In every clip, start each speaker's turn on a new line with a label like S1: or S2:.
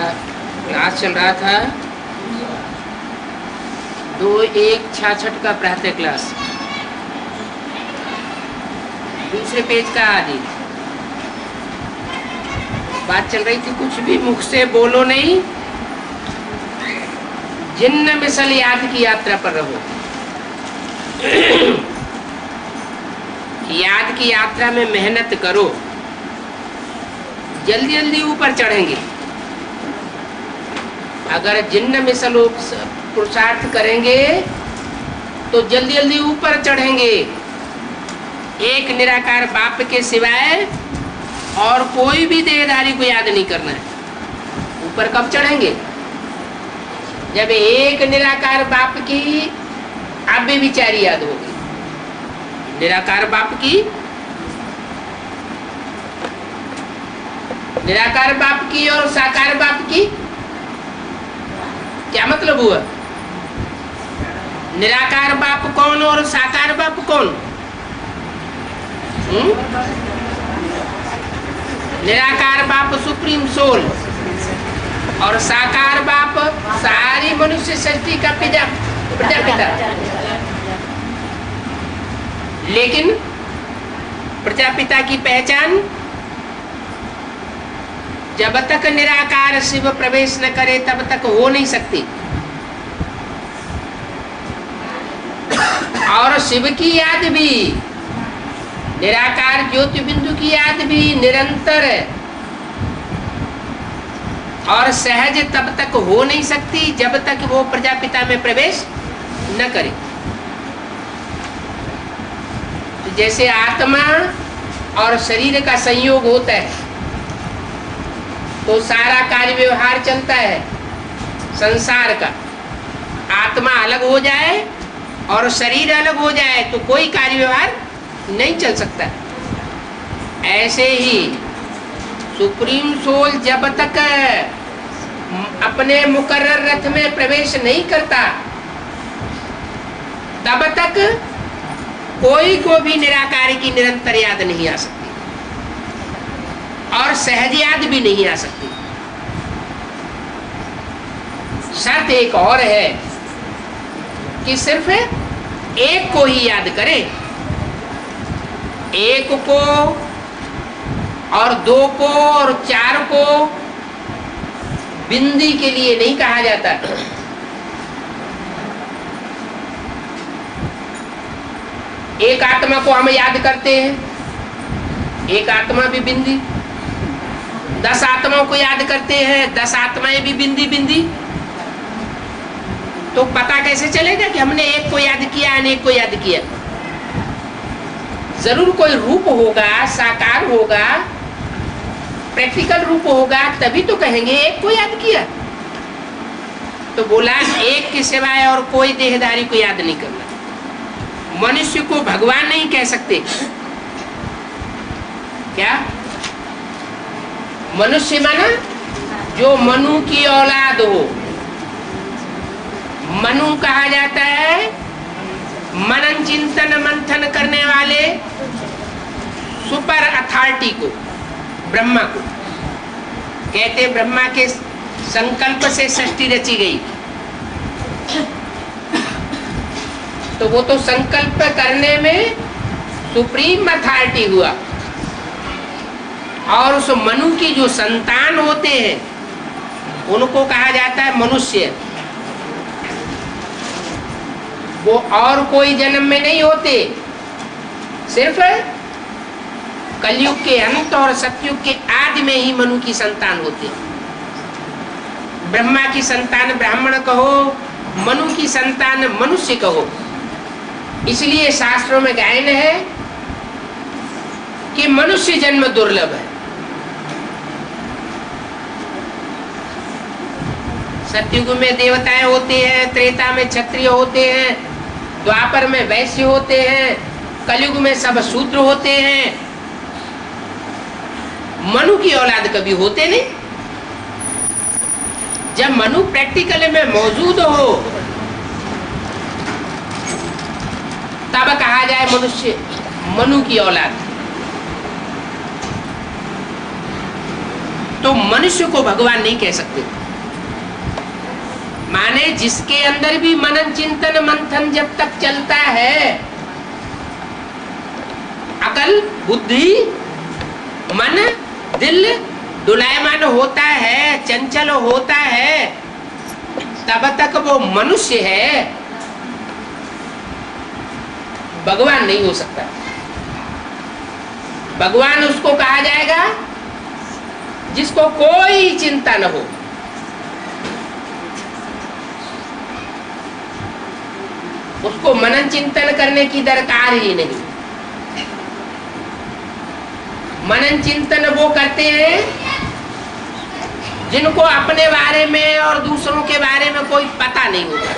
S1: Class चल रहा था 2/1/66 का प्रातः क्लास, दूसरे पेज का आदि बात चल रही थी। कुछ भी मुख से बोलो नहीं, जिन्न मिसल याद की यात्रा पर रहो। याद की यात्रा में मेहनत करो, जल्दी जल्दी ऊपर चढ़ेंगे। अगर जिन्न मिसल पुरुषार्थ करेंगे तो जल्दी जल्दी ऊपर चढ़ेंगे। एक निराकार बाप के सिवाय और कोई भी देहधारी को याद नहीं करना है। ऊपर कब चढ़ेंगे? जब एक निराकार बाप की अव्यय विचारी याद होगी। निराकार बाप की, निराकार बाप की और साकार बाप की क्या मतलब हुआ? निराकार बाप कौन और साकार बाप कौन? निराकार बाप सुप्रीम सोल और साकार बाप सारी मनुष्य सृष्टि का प्रजापिता। लेकिन प्रजापिता की पहचान जब तक निराकार शिव प्रवेश न करे तब तक हो नहीं सकती। और शिव की याद भी, निराकार ज्योति बिंदु की याद भी निरंतर और सहज तब तक हो नहीं सकती जब तक वो प्रजापिता में प्रवेश न करे। तो जैसे आत्मा और शरीर का संयोग होता है तो सारा कार्य व्यवहार चलता है संसार का। आत्मा अलग हो जाए और शरीर अलग हो जाए तो कोई कार्य व्यवहार नहीं चल सकता। ऐसे ही सुप्रीम सोल जब तक अपने मुकर्रर रथ में प्रवेश नहीं करता तब तक कोई को भी निराकार की निरंतर याद नहीं आ सकती और सहज याद भी नहीं आ सकती। शर्त एक और है कि सिर्फ एक को ही याद करें। एक को और दो को और चार को बिंदी के लिए नहीं कहा जाता। एक आत्मा को हम याद करते हैं, एक आत्मा भी बिंदी। 10 आत्माओं को याद करते हैं, 10 आत्माएं भी बिंदी बिंदी। तो पता कैसे चलेगा कि हमने एक को याद किया, अनेक को याद किया? जरूर कोई रूप होगा, साकार होगा, प्रैक्टिकल रूप होगा, तभी तो कहेंगे एक को याद किया। तो बोला एक के सिवाय और कोई देहधारी को याद नहीं करना। मनुष्य को भगवान नहीं कह सकते। क्या? मनुष्य माना जो मनु की औलाद हो। मनु कहा जाता है मनन चिंतन मंथन करने वाले सुपर अथॉरिटी को, ब्रह्मा को कहते। ब्रह्मा के संकल्प से सृष्टि रची गई तो वो तो संकल्प करने में सुप्रीम अथॉरिटी हुआ। और उस मनु की जो संतान होते हैं उनको कहा जाता है मनुष्य। वो और कोई जन्म में नहीं होते, सिर्फ कलयुग के अंत और सतयुग के आदि में ही मनु की संतान होती है। ब्रह्मा की संतान ब्राह्मण कहो, मनु की संतान मनुष्य कहो। इसलिए शास्त्रों में गायन है कि मनुष्य जन्म दुर्लभ है। सतयुग में देवताएं होते हैं, त्रेता में क्षत्रिय होते हैं, द्वापर में वैश्य होते हैं, कलयुग में सब शूद्र होते हैं। मनु की औलाद कभी होते नहीं। जब मनु प्रैक्टिकल में मौजूद हो तब कहा जाए मनुष्य मनु की औलाद। तो मनुष्य को भगवान नहीं कह सकते। माने जिसके अंदर भी मनन चिंतन मंथन जब तक चलता है, अकल बुद्धि मन दिल डुलायमान होता है, चंचल होता है, तब तक वो मनुष्य है, भगवान नहीं हो सकता। भगवान उसको कहा जाएगा जिसको कोई चिंता न हो, उसको मनन चिंतन करने की दरकार ही नहीं। मनन चिंतन वो करते हैं जिनको अपने बारे में और दूसरों के बारे में कोई पता नहीं होता।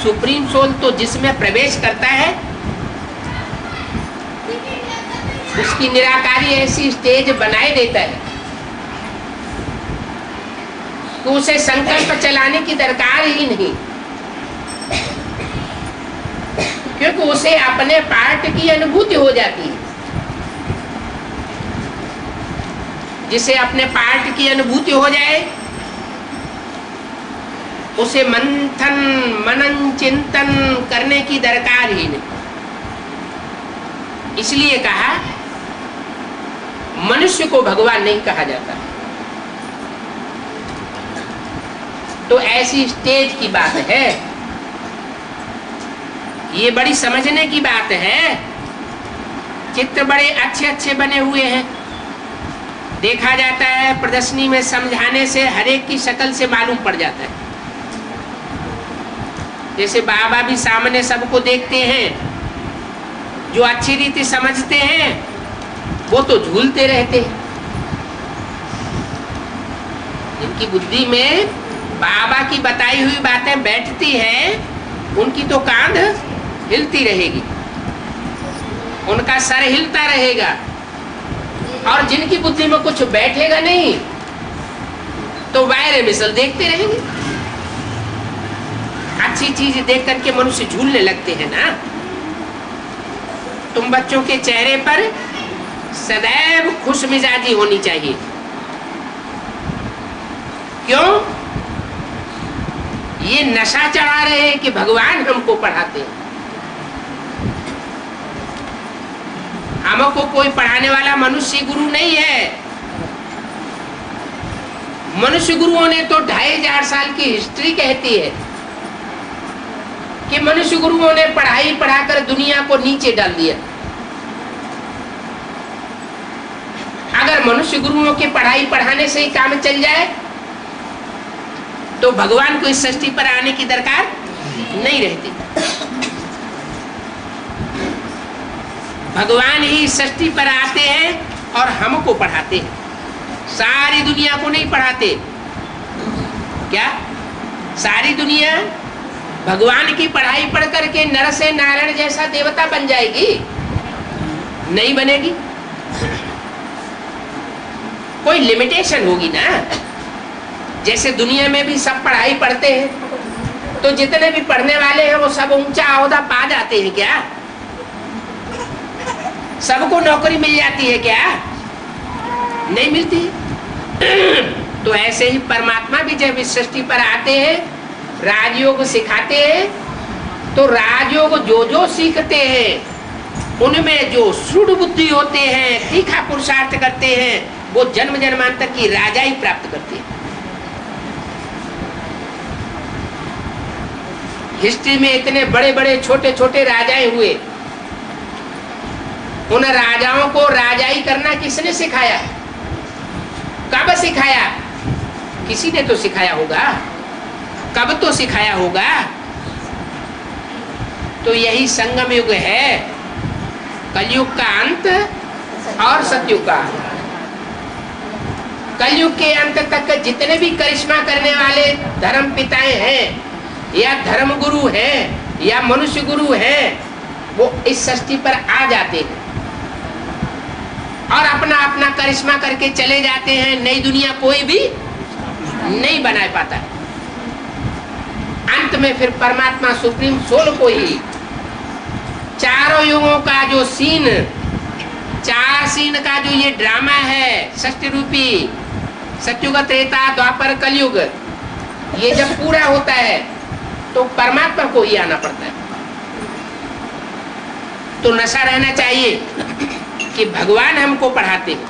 S1: सुप्रीम सोल तो जिसमें प्रवेश करता है उसकी निराकारी ऐसी स्टेज बनाए देता है तो उसे संकल्प चलाने की दरकार ही नहीं, क्योंकि उसे अपने पार्ट की अनुभूति हो जाती है। जिसे अपने पार्ट की अनुभूति हो जाए उसे मंथन मनन चिंतन करने की दरकार ही नहीं। इसलिए कहा मनुष्य को भगवान नहीं कहा जाता। तो ऐसी स्टेज की बात है, ये बड़ी समझने की बात है। चित्र बड़े अच्छे अच्छे बने हुए हैं, देखा जाता है प्रदर्शनी में, समझाने से हर एक की शक्ल से मालूम पड़ जाता है। जैसे बाबा भी सामने सबको देखते हैं, जो अच्छी रीति समझते हैं वो तो झूलते रहते हैं। जिनकी बुद्धि में बाबा की बताई हुई बातें बैठती हैं उनकी तो कांध हिलती रहेगी, उनका सर हिलता रहेगा। और जिनकी बुद्धि में कुछ बैठेगा नहीं तो वायरे मिसल देखते रहेंगे। अच्छी चीज देख करके मनुष्य झूलने लगते हैं ना। तुम बच्चों के चेहरे पर सदैव खुश मिजाजी होनी चाहिए। क्यों? ये नशा चढ़ा रहे हैं कि भगवान हमको पढ़ाते हैं। हमको कोई पढ़ाने वाला मनुष्य गुरु नहीं है। मनुष्य गुरुओं ने तो 2500 साल की हिस्ट्री कहती है कि मनुष्य गुरुओं ने पढ़ाई पढ़ाकर दुनिया को नीचे डाल दिया। अगर मनुष्य गुरुओं के पढ़ाई पढ़ाने से ही काम चल जाए तो भगवान को इस सृष्टि पर आने की दरकार नहीं रहती। भगवान ही सृष्टि पर आते हैं और हमको पढ़ाते हैं, सारी दुनिया को नहीं पढ़ाते। क्या सारी दुनिया भगवान की पढ़ाई पढ़ करके नर से नारायण जैसा देवता बन जाएगी? नहीं बनेगी। कोई लिमिटेशन होगी ना। जैसे दुनिया में भी सब पढ़ाई पढ़ते हैं तो जितने भी पढ़ने वाले हैं वो सब ऊंचा ओहदा पा जाते हैं क्या? सबको नौकरी मिल जाती है क्या? नहीं मिलती। तो ऐसे ही परमात्मा भी जब इस सृष्टि पर आते हैं, राजयोग सिखाते हैं, तो राजयोग जो जो सीखते हैं उनमें जो सूढ़ बुद्धि होते हैं, तीखा पुरुषार्थ करते हैं, वो जन्म जन्मांतर की राजाई प्राप्त करते हैं। हिस्ट्री में इतने बड़े बड़े छोटे छोटे राजाएं हुए, उन राजाओं को राजाई करना किसने सिखाया? कब सिखाया? किसी ने तो सिखाया होगा। कब तो सिखाया होगा। तो यही संगम युग है, कलयुग का अंत और सतयुग का। कलयुग के अंत तक जितने भी करिश्मा करने वाले धर्म पिताएं हैं या धर्म गुरु हैं या मनुष्य गुरु हैं, वो इस सृष्टि पर आ जाते हैं और अपना अपना करिश्मा करके चले जाते हैं। नई दुनिया कोई भी नहीं बना पाता। अंत में फिर परमात्मा सुप्रीम सोल को ही चारों युगों का जो सीन चार सीन का जो ये ड्रामा है षष्टि रूपी, सतयुग, त्रेता, द्वापर, कलयुग, ये जब पूरा होता है तो परमात्मा को ही आना पड़ता है। तो नशा रहना चाहिए कि भगवान हमको पढ़ाते हैं,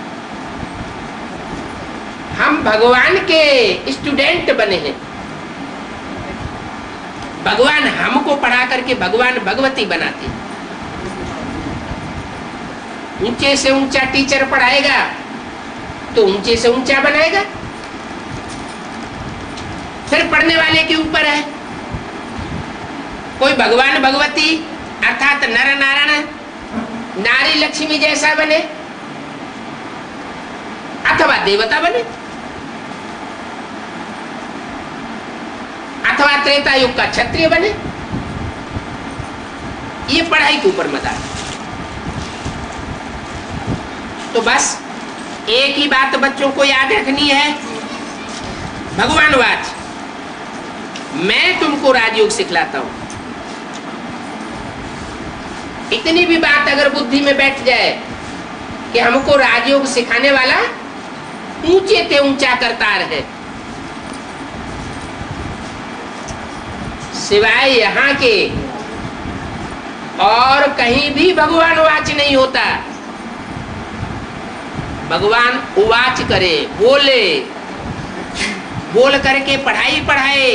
S1: हम भगवान के स्टूडेंट बने हैं। भगवान हमको पढ़ा करके भगवान भगवती बनाते हैं। ऊंचे से ऊंचा टीचर पढ़ाएगा तो ऊंचे से ऊंचा बनाएगा, फिर पढ़ने वाले के ऊपर है। कोई भगवान भगवती अर्थात नर नारायण, नारी लक्ष्मी जैसा बने अथवा देवता बने, अथवा त्रेता युग का क्षत्रिय बने। ये पढ़ाई के ऊपर मत आए। तो बस एक ही बात बच्चों को याद रखनी है, भगवान वाच, मैं तुमको राजयोग सिखलाता हूं। इतनी भी बात अगर बुद्धि में बैठ जाए कि हमको राजयोग सिखाने वाला ऊंचे ते ऊंचा करतार है, सिवाय यहाँ के और कहीं भी भगवान वाच नहीं होता। भगवान उवाच करे, बोले, बोल करके पढ़ाई पढ़ाए,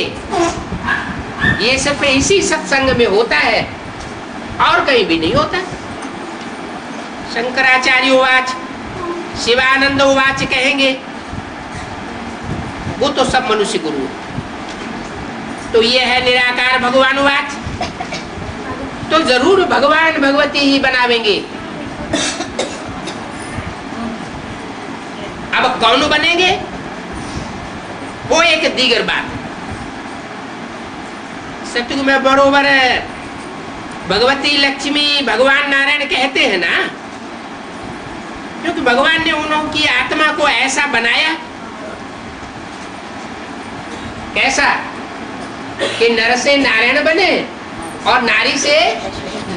S1: ये सब इसी सत्संग में होता है और कहीं भी नहीं होता। शंकराचार्य उवाच, शिवानंद उवाच कहेंगे, वो तो सब मनुष्य गुरु। तो ये है निराकार भगवान उवाच, तो जरूर भगवान भगवती ही बनावेंगे। अब कौन बनेंगे वो एक दीगर बात। सतयुग में बरोबर भगवती लक्ष्मी भगवान नारायण कहते हैं ना, क्योंकि भगवान ने उनकी आत्मा को ऐसा बनाया, कैसा कि नर से नारायण बने और नारी से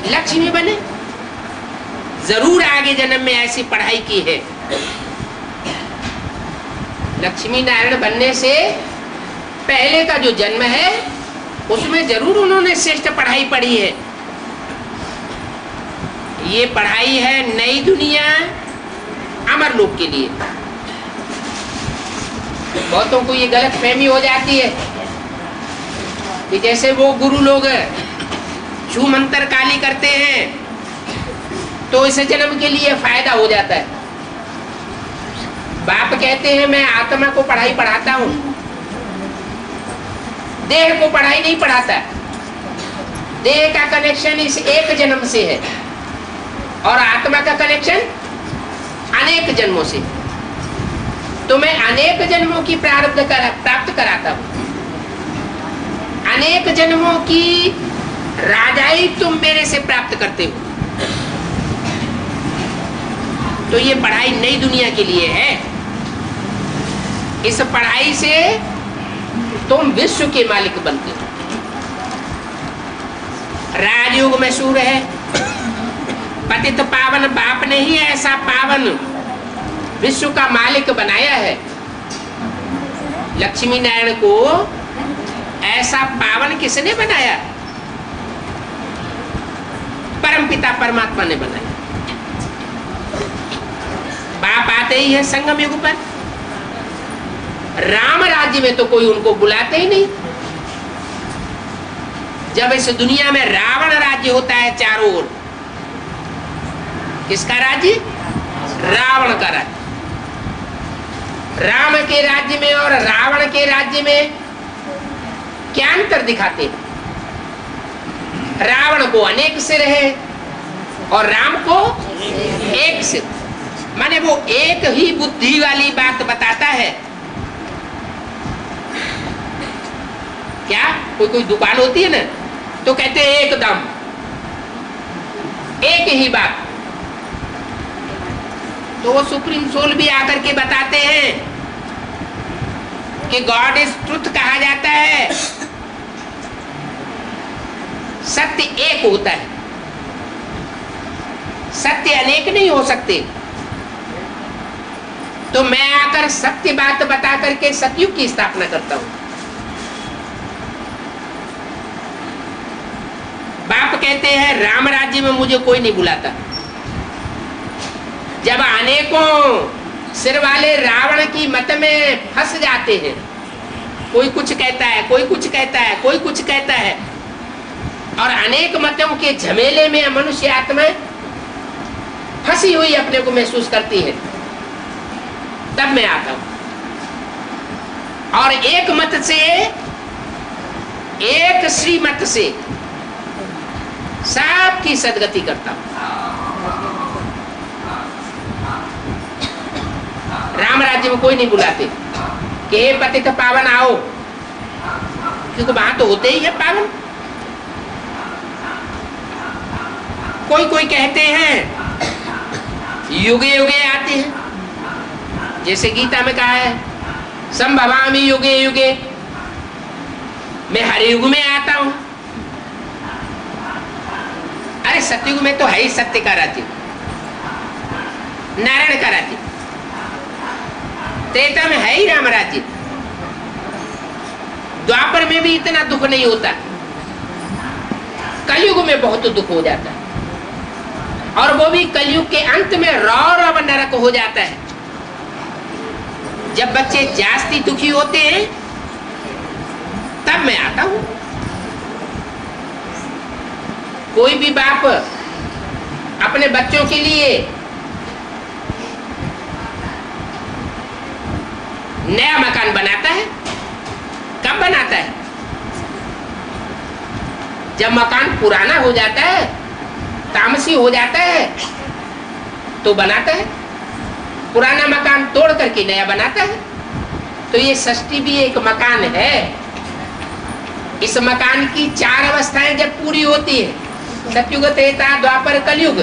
S1: लक्ष्मी बने। जरूर आगे जन्म में ऐसी पढ़ाई की है। लक्ष्मी नारायण बनने से पहले का जो जन्म है उसमें जरूर उन्होंने श्रेष्ठ पढ़ाई पढ़ी है। ये पढ़ाई है नई दुनिया अमर लोक के लिए। बहुतों को ये गलत फहमी हो जाती है कि जैसे वो गुरु लोग छू मंत्र काली करते हैं तो इस जन्म के लिए फायदा हो जाता है। बाप कहते हैं मैं आत्मा को पढ़ाई पढ़ाता हूं, देह को पढ़ाई नहीं पढ़ाता। देह का कनेक्शन इस एक जन्म से है और आत्मा का कनेक्शन अनेक जन्मों से। तो मैं अनेक जन्मों की प्राप्त कराता हूं। अनेक जन्मों की राजाई तुम मेरे से प्राप्त करते हो। तो ये पढ़ाई नई दुनिया के लिए है। इस पढ़ाई से तुम विश्व के मालिक बनते हो। राजयोग में सूर है, पतित पावन बाप ने ही ऐसा पावन विश्व का मालिक बनाया है। लक्ष्मी नारायण को ऐसा पावन किसने बनाया? परमपिता परमात्मा ने बनाया। बाप आते ही है संगम युग पर। राम राज्य में तो कोई उनको बुलाते ही नहीं। जब इस दुनिया में रावण राज्य होता है चारों ओर, किसका राज्य? रावण का राज्य। राम के राज्य में और रावण के राज्य में क्या अंतर दिखाते हैं? रावण को अनेक सिर है और राम को एक सिर। माने वो एक ही बुद्धि वाली बात बताता है। क्या कोई दुकान होती है ना तो कहते हैं एक दाम, एक ही बात। तो वो सुप्रीम सोल भी आकर के बताते हैं कि गॉड इज ट्रुथ कहा जाता है। सत्य एक होता है, सत्य अनेक नहीं हो सकते। तो मैं आकर सत्य बात बता करके सतयुग की स्थापना करता हूं। बाप कहते हैं राम राज्य में मुझे कोई नहीं बुलाता। जब अनेकों सिर वाले रावण की मत में फंस जाते हैं, कोई कुछ कहता है, कोई कुछ कहता है, कोई कुछ कहता है, और अनेक मतों के झमेले में मनुष्य आत्मा फंसी हुई अपने को महसूस करती है, तब मैं आता हूं और एक मत से, एक श्रीमत से सबकी सदगति करता हूं। राम राज्य में कोई नहीं बुलाते कि हे पतित पावन आओ, क्योंकि वहां तो होते ही है पावन। कोई कोई कहते हैं युगे युगे आते हैं, जैसे गीता में कहा है संभवामि युगे युगे, मैं हर युग में आता हूं। अरे सतयुग में तो है ही सत्य का राज्य, नारायण का राज्य। त्रेता में है ही राम राज्य। द्वापर में भी इतना दुख नहीं होता, कलयुग में बहुत दुख हो जाता है, और वो भी कलयुग के अंत में रौरव नरक हो जाता है। जब बच्चे जास्ती दुखी होते हैं तब मैं आता हूं। कोई भी बाप अपने बच्चों के लिए नया मकान बनाता है, कब बनाता है? जब मकान पुराना हो जाता है, तामसी हो जाता है, तो बनाता है। पुराना मकान तोड़ करके नया बनाता है। तो ये सृष्टि भी एक मकान है। इस मकान की 4 अवस्थाएं जब पूरी होती है, सतयुग, त्रेता, द्वापर, कलयुग,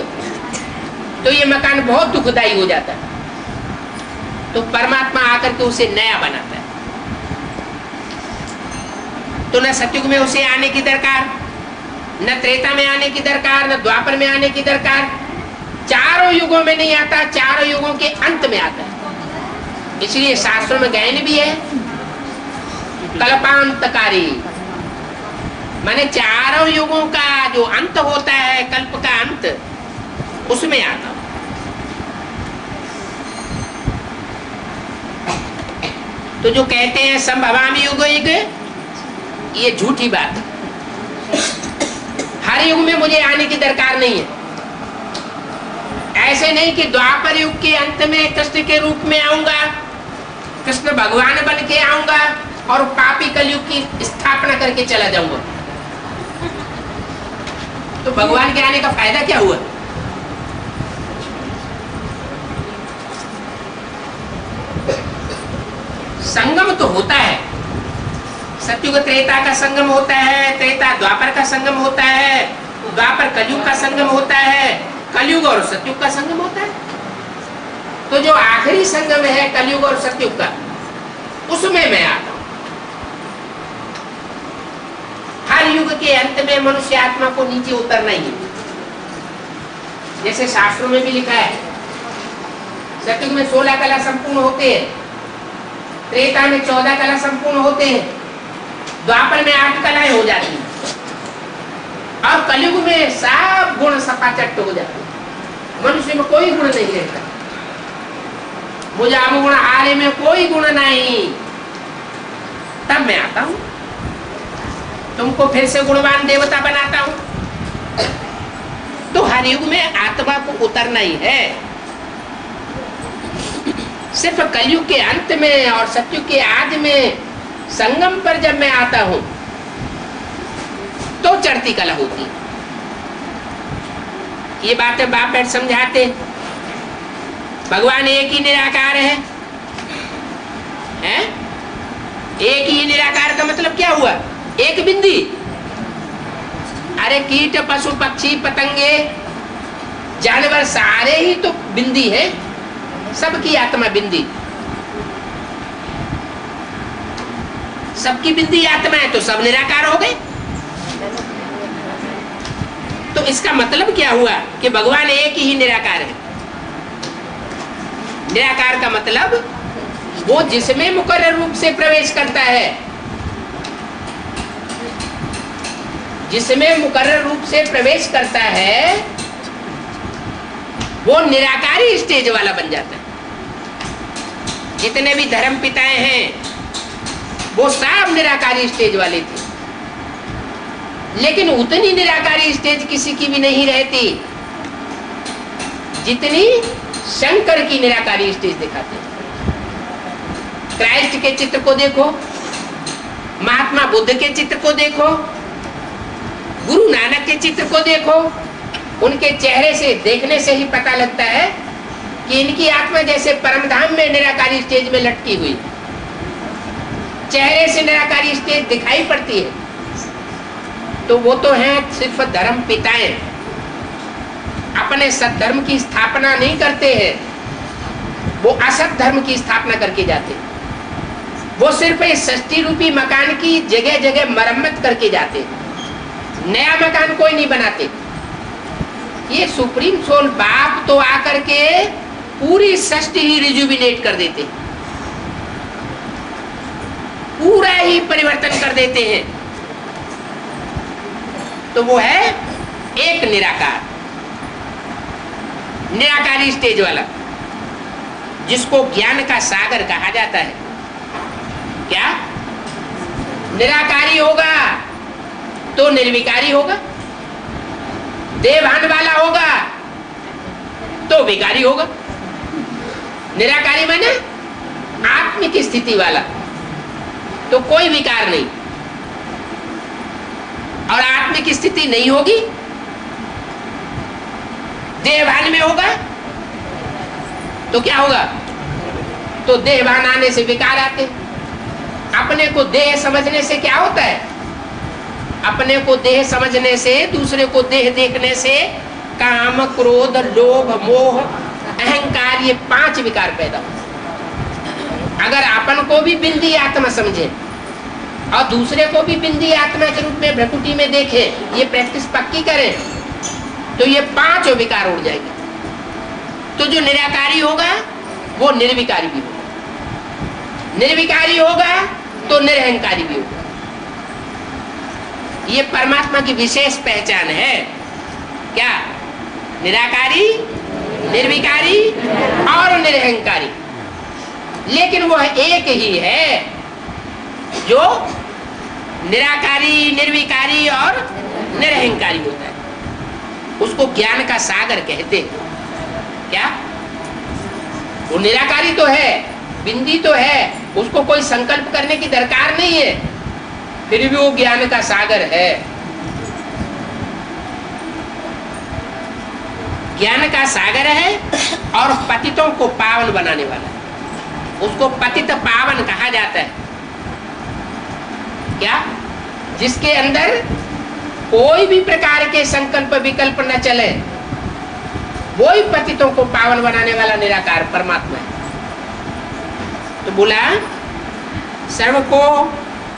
S1: तो ये मकान बहुत दुखदाई हो जाता है। तो परमात्मा आकर के उसे नया बनाता है। तो न सतयुग में उसे आने की दरकार, न त्रेता में आने की दरकार, न द्वापर में आने की दरकार। चारों युगों में नहीं आता, चारों युगों के अंत में आता है। इसलिए शास्त्रों में गायन भी है कल्पांतकारी, माने चारों युगों का जो अंत होता है, कल्प का अंत, उसमें आता। तो जो कहते हैं संभवामि युग युग, ये झूठी बात है। हर युग में मुझे आने की दरकार नहीं है। ऐसे नहीं कि द्वापर युग के अंत में कृष्ण के रूप में आऊंगा, कृष्ण भगवान बन के आऊंगा और पापी कलयुग की स्थापना करके चला जाऊंगा। तो भगवान के आने का फायदा क्या हुआ? संगम तो होता है, सतयुग त्रेता का संगम होता है, त्रेता द्वापर का संगम होता है, द्वापर कलयुग का संगम होता है, कलयुग और सतयुग का संगम होता है। तो जो आखिरी संगम है कलयुग और सतयुग का, उसमें मैं आता हूं। हर युग के अंत में मनुष्य आत्मा को नीचे उतरना ही है। जैसे शास्त्रों में भी लिखा है, सतयुग में 16 कला संपूर्ण होते हैं, त्रेता में 14 कला संपूर्ण होते हैं, द्वापर में 8 कलाएं हो जाती हैं, और कलयुग में सब गुण सपाचट हो जाते हैं। मनुष्य में कोई गुण नहीं रहता। मुझे अवगुण हारे में कोई गुण नहीं। तब मैं आता हूं, तुमको फिर से गुणवान देवता बनाता हूं। तो हर युग में आत्मा को उतरना ही है। सिर्फ कलयुग के अंत में और सतयुग के आदि में संगम पर जब मैं आता हूं तो चढ़ती कला होती है। ये बातें बाप बैठ समझाते। भगवान एक ही निराकार है, हैं? एक ही निराकार का मतलब क्या हुआ? एक बिंदी। अरे कीट पशु पक्षी पतंगे जानवर सारे ही तो बिंदी है, सबकी आत्मा बिंदी, सबकी बिंदी आत्मा है, तो सब निराकार हो गए। तो इसका मतलब क्या हुआ कि भगवान एक ही निराकार है। निराकार का मतलब वो जिसमें मुकर्रर रूप से प्रवेश करता है, जिसमें मुकर्रर रूप से प्रवेश करता है वो निराकारी स्टेज वाला बन जाता है। जितने भी धर्म पिताएं हैं वो सब निराकारी स्टेज वाले थे, लेकिन उतनी निराकारी स्टेज किसी की भी नहीं रहती जितनी शंकर की निराकारी स्टेज दिखाते हैं। क्राइस्ट के चित्र को देखो, महात्मा बुद्ध के चित्र को देखो, गुरु नानक के चित्र को देखो, उनके चेहरे से देखने से ही पता लगता है कि इनकी आत्मा जैसे परमधाम में निराकारी स्टेज में लटकी हुई। चेहरे से निराकारी स्टेज दिखाई पड़ती है, तो वो तो हैं सिर्फ धर्म पिताएं, अपने सद्धर्म की स्थापना नहीं करते हैं, वो असत धर्म की स्थापना करके जाते हैं। वो सिर्फ इस षष्ठी रूपी मकान की जगह जगह मरम्मत करके जाते हैं, नया मकान कोई नहीं बनाते। ये सुप्रीम सोल बाप तो आकर के पूरी सृष्टि ही रिजुविनेट कर देते हैं, पूरा ही परिवर्तन कर देते हैं। तो वो है एक निराकार, निराकारी स्टेज वाला, जिसको ज्ञान का सागर कहा जाता है। क्या निराकारी होगा तो निर्विकारी होगा, देवभान वाला होगा तो विकारी होगा। निराकारी माने आत्मिक स्थिति वाला, तो कोई विकार नहीं, और आत्मिक स्थिति नहीं होगी, देहभान में होगा तो क्या होगा? तो देहभान आने से विकार आते। अपने को देह समझने से क्या होता है? अपने को देह समझने से, दूसरे को देह देखने से काम, क्रोध, लोभ, मोह, अहंकार, ये 5 विकार पैदा होते। अगर अपन को भी बिंदी आत्मा समझे और दूसरे को भी बिंदी आत्मा के रूप में भ्रकुटी में देखे, ये प्रैक्टिस पक्की करें, तो ये 5 विकार उड़ जाएंगे। तो जो निराकारी होगा वो निर्विकारी भी होगा, निर्विकारी होगा तो निरहंकारी भी होगा। ये परमात्मा की विशेष पहचान है। क्या? निराकारी, निर्विकारी और निरहंकारी। लेकिन वह एक ही है जो निराकारी, निर्विकारी और निरहंकारी होता है। उसको ज्ञान का सागर कहते हैं। क्या? वो निराकारी तो है, बिंदी तो है, उसको कोई संकल्प करने की दरकार नहीं है, फिर भी वो ज्ञान का सागर है। ज्ञान का सागर है और पतितों को पावन बनाने वाला है। उसको पतित पावन कहा जाता है। क्या? जिसके अंदर कोई भी प्रकार के संकल्प विकल्प न चले, वो ही पतितों को पावन बनाने वाला निराकार परमात्मा है। तो बोला सर्व को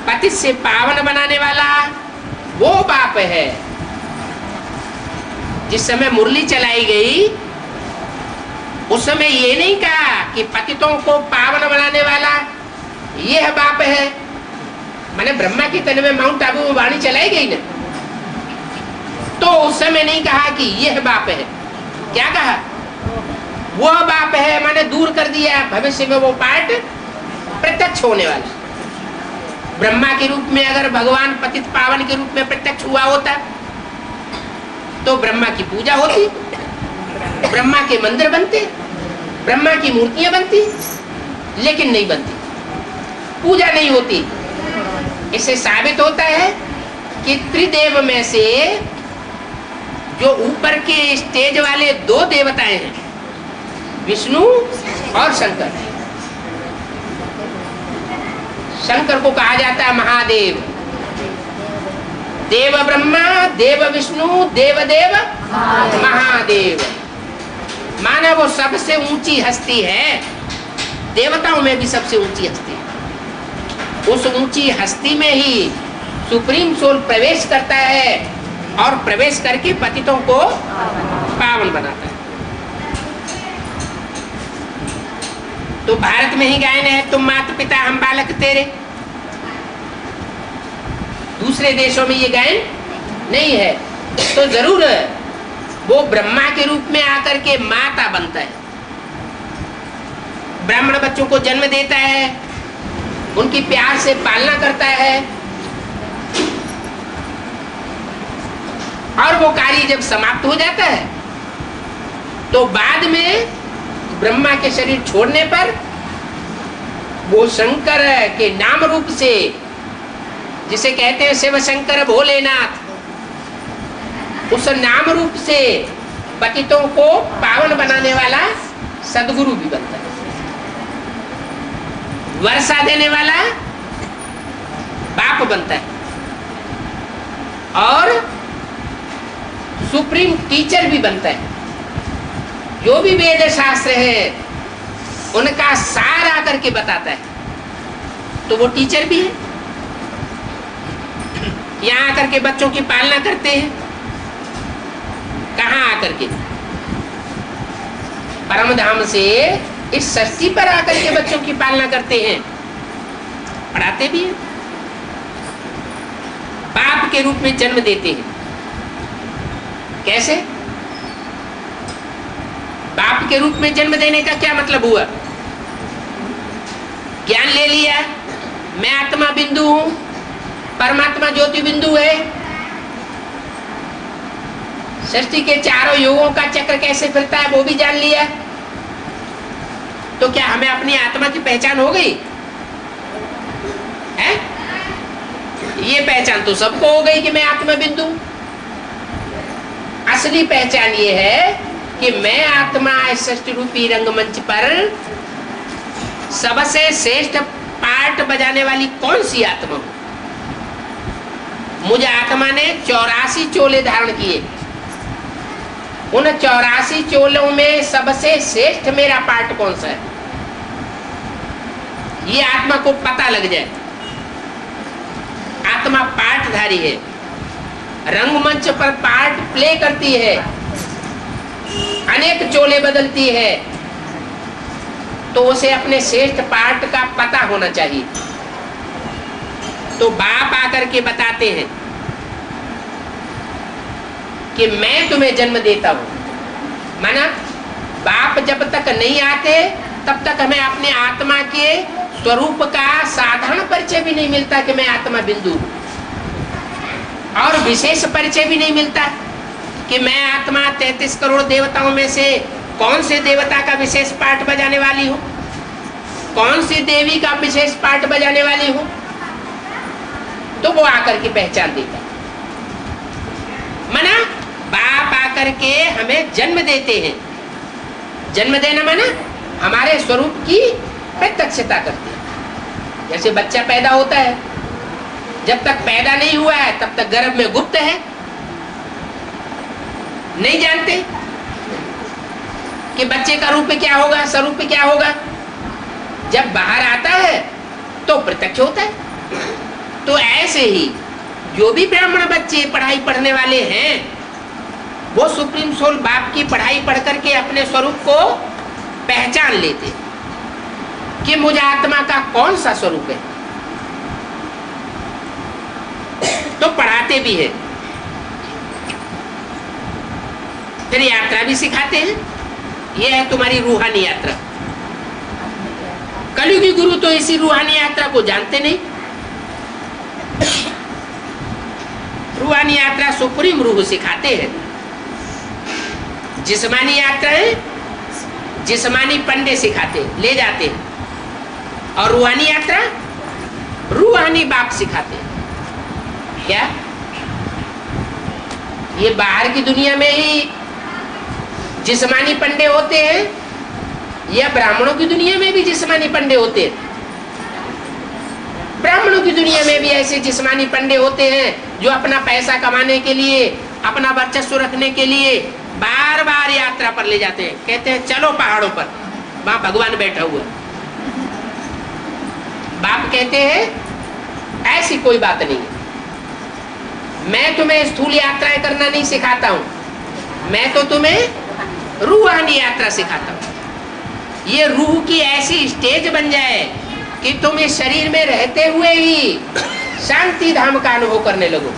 S1: पतित से पावन बनाने वाला वो बाप है। जिस समय मुरली चलाई गई उस समय ये नहीं कहा कि पतितों को पावन बनाने वाला यह बाप है। माने ब्रह्मा की तन में माउंट आबू में वाणी चलाई गई ना, तो उस समय नहीं कहा कि यह बाप है। क्या कहा? वह बाप है, माने दूर कर दिया। भविष्य में वो पार्ट प्रत्यक्ष होने वाला। ब्रह्मा के रूप में अगर भगवान पतित पावन के रूप में प्रत्यक्ष हुआ होता तो ब्रह्मा की पूजा होती, ब्रह्मा के मंदिर बनते, ब्रह्मा की मूर्तियां बनती, लेकिन नहीं बनती, पूजा नहीं होती। इससे साबित होता है कि त्रिदेव में से जो ऊपर के स्टेज वाले 2 देवताएं हैं, विष्णु और शंकर। शंकर को कहा जाता है महादेव। देव ब्रह्मा, देव विष्णु, देव देव महादेव। माना वो सबसे ऊंची हस्ती है, देवताओं में भी सबसे ऊंची हस्ती है। उस ऊंची हस्ती में ही सुप्रीम सोल प्रवेश करता है और प्रवेश करके पतितों को पावन बनाता है। तो भारत में ही गायन है, तुम माता पिता हम बालक तेरे। दूसरे देशों में ये गायन नहीं है। तो जरूर वो ब्रह्मा के रूप में आकर के माता बनता है, ब्राह्मण बच्चों को जन्म देता है, उनकी प्यार से पालना करता है, और वो कार्य जब समाप्त हो जाता है तो बाद में ब्रह्मा के शरीर छोड़ने पर वो शंकर के नाम रूप से, जिसे कहते हैं शिव शंकर भोलेनाथ, उस नाम रूप से पतितों को पावन बनाने वाला सदगुरु भी बनता है, वर्षा देने वाला बाप बनता है, और सुप्रीम टीचर भी बनता है। जो भी वेद शास्त्र है उनका सार आकर के बताता है, तो वो टीचर भी है। यहाँ आकर के बच्चों की पालना करते हैं। कहाँ आकर के? परम धाम से इस सृष्टि पर आकर के बच्चों की पालना करते हैं, पढ़ाते भी हैं, बाप के रूप में जन्म देते हैं। कैसे? बाप के रूप में जन्म देने का क्या मतलब हुआ? ज्ञान ले लिया, मैं आत्मा बिंदु हूं, परमात्मा ज्योति बिंदु है, सृष्टि के चारों युगों का चक्र कैसे फिरता है वो भी जान लिया। तो क्या हमें अपनी आत्मा की पहचान हो गई है? ये पहचान तो सबको हो गई कि मैं आत्मा बिंदु। असली पहचान ये है कि मैं आत्मा इस सृष्टि रूपी रंगमंच पर सबसे श्रेष्ठ पार्ट बजाने वाली कौन सी आत्मा हूं। मुझे आत्मा ने 84 चोले धारण किए, उन 84 चोलों में सबसे श्रेष्ठ मेरा पार्ट कौन सा है, ये आत्मा को पता लग जाए। आत्मा पार्टधारी है, रंगमंच पर पार्ट प्ले करती है, अनेक चोले बदलती है, तो उसे अपने श्रेष्ठ पार्ट का पता होना चाहिए। तो बाप आकर के बताते हैं कि मैं तुम्हें जन्म देता हूं। माना बाप जब तक नहीं आते तब तक हमें अपने आत्मा के स्वरूप का साधारण परिचय भी नहीं मिलता कि मैं आत्मा बिंदु हूं, और विशेष परिचय भी नहीं मिलता कि मैं आत्मा 33 करोड़ देवताओं में से कौन से देवता का विशेष पाठ बजाने वाली हूं, कौन सी देवी का विशेष पाठ बजाने वाली हूं। तो वो आकर के पहचान देता। माना बाप आकर के हमें जन्म देते हैं। जन्म देना माना हमारे स्वरूप की प्रत्यक्षता करते हैं। जैसे बच्चा पैदा होता है, जब तक पैदा नहीं हुआ है तब तक गर्भ में गुप्त है, नहीं जानते कि बच्चे का रूप क्या होगा, स्वरूप क्या होगा। जब बाहर आता है तो प्रत्यक्ष होता है। तो ऐसे ही जो भी ब्राह्मण बच्चे पढ़ाई पढ़ने वाले हैं वो सुप्रीम सोल बाप की पढ़ाई पढ़ करके अपने स्वरूप को पहचान लेते कि मुझे आत्मा का कौन सा स्वरूप है। तो पढ़ाते भी है, फिर यात्रा भी सिखाते हैं। यह है तुम्हारी रूहानी यात्रा। कलयुगी गुरु तो इसी रूहानी यात्रा को जानते नहीं। रूहानी यात्रा सुप्रीम रूह सिखाते हैं। जिस्मानी यात्राएं जिस्मानी पंडे सिखाते ले जाते हैं, और रूहानी यात्रा रूहानी बाप सिखाते हैं। क्या ये बाहर की दुनिया में ही जिस्मानी पंडे होते हैं, या ब्राह्मणों की दुनिया में भी जिस्मानी पंडे होते हैं? ब्राह्मणों की दुनिया में भी ऐसे जिस्मानी पंडे होते हैं जो अपना पैसा कमाने के लिए, अपना वर्चस्व रखने के लिए बार बार यात्रा पर ले जाते हैं। कहते हैं चलो पहाड़ों पर, वहां भगवान बैठा हुआ। बाप कहते हैं ऐसी कोई बात नहीं है। मैं तुम्हें स्थूल यात्राएं करना नहीं सिखाता हूं, मैं तो तुम्हें रूहानी यात्रा सिखाता हूं। ये रूह की ऐसी स्टेज बन जाए कि तुम इस शरीर में रहते हुए ही शांति धाम का अनुभव करने लगो।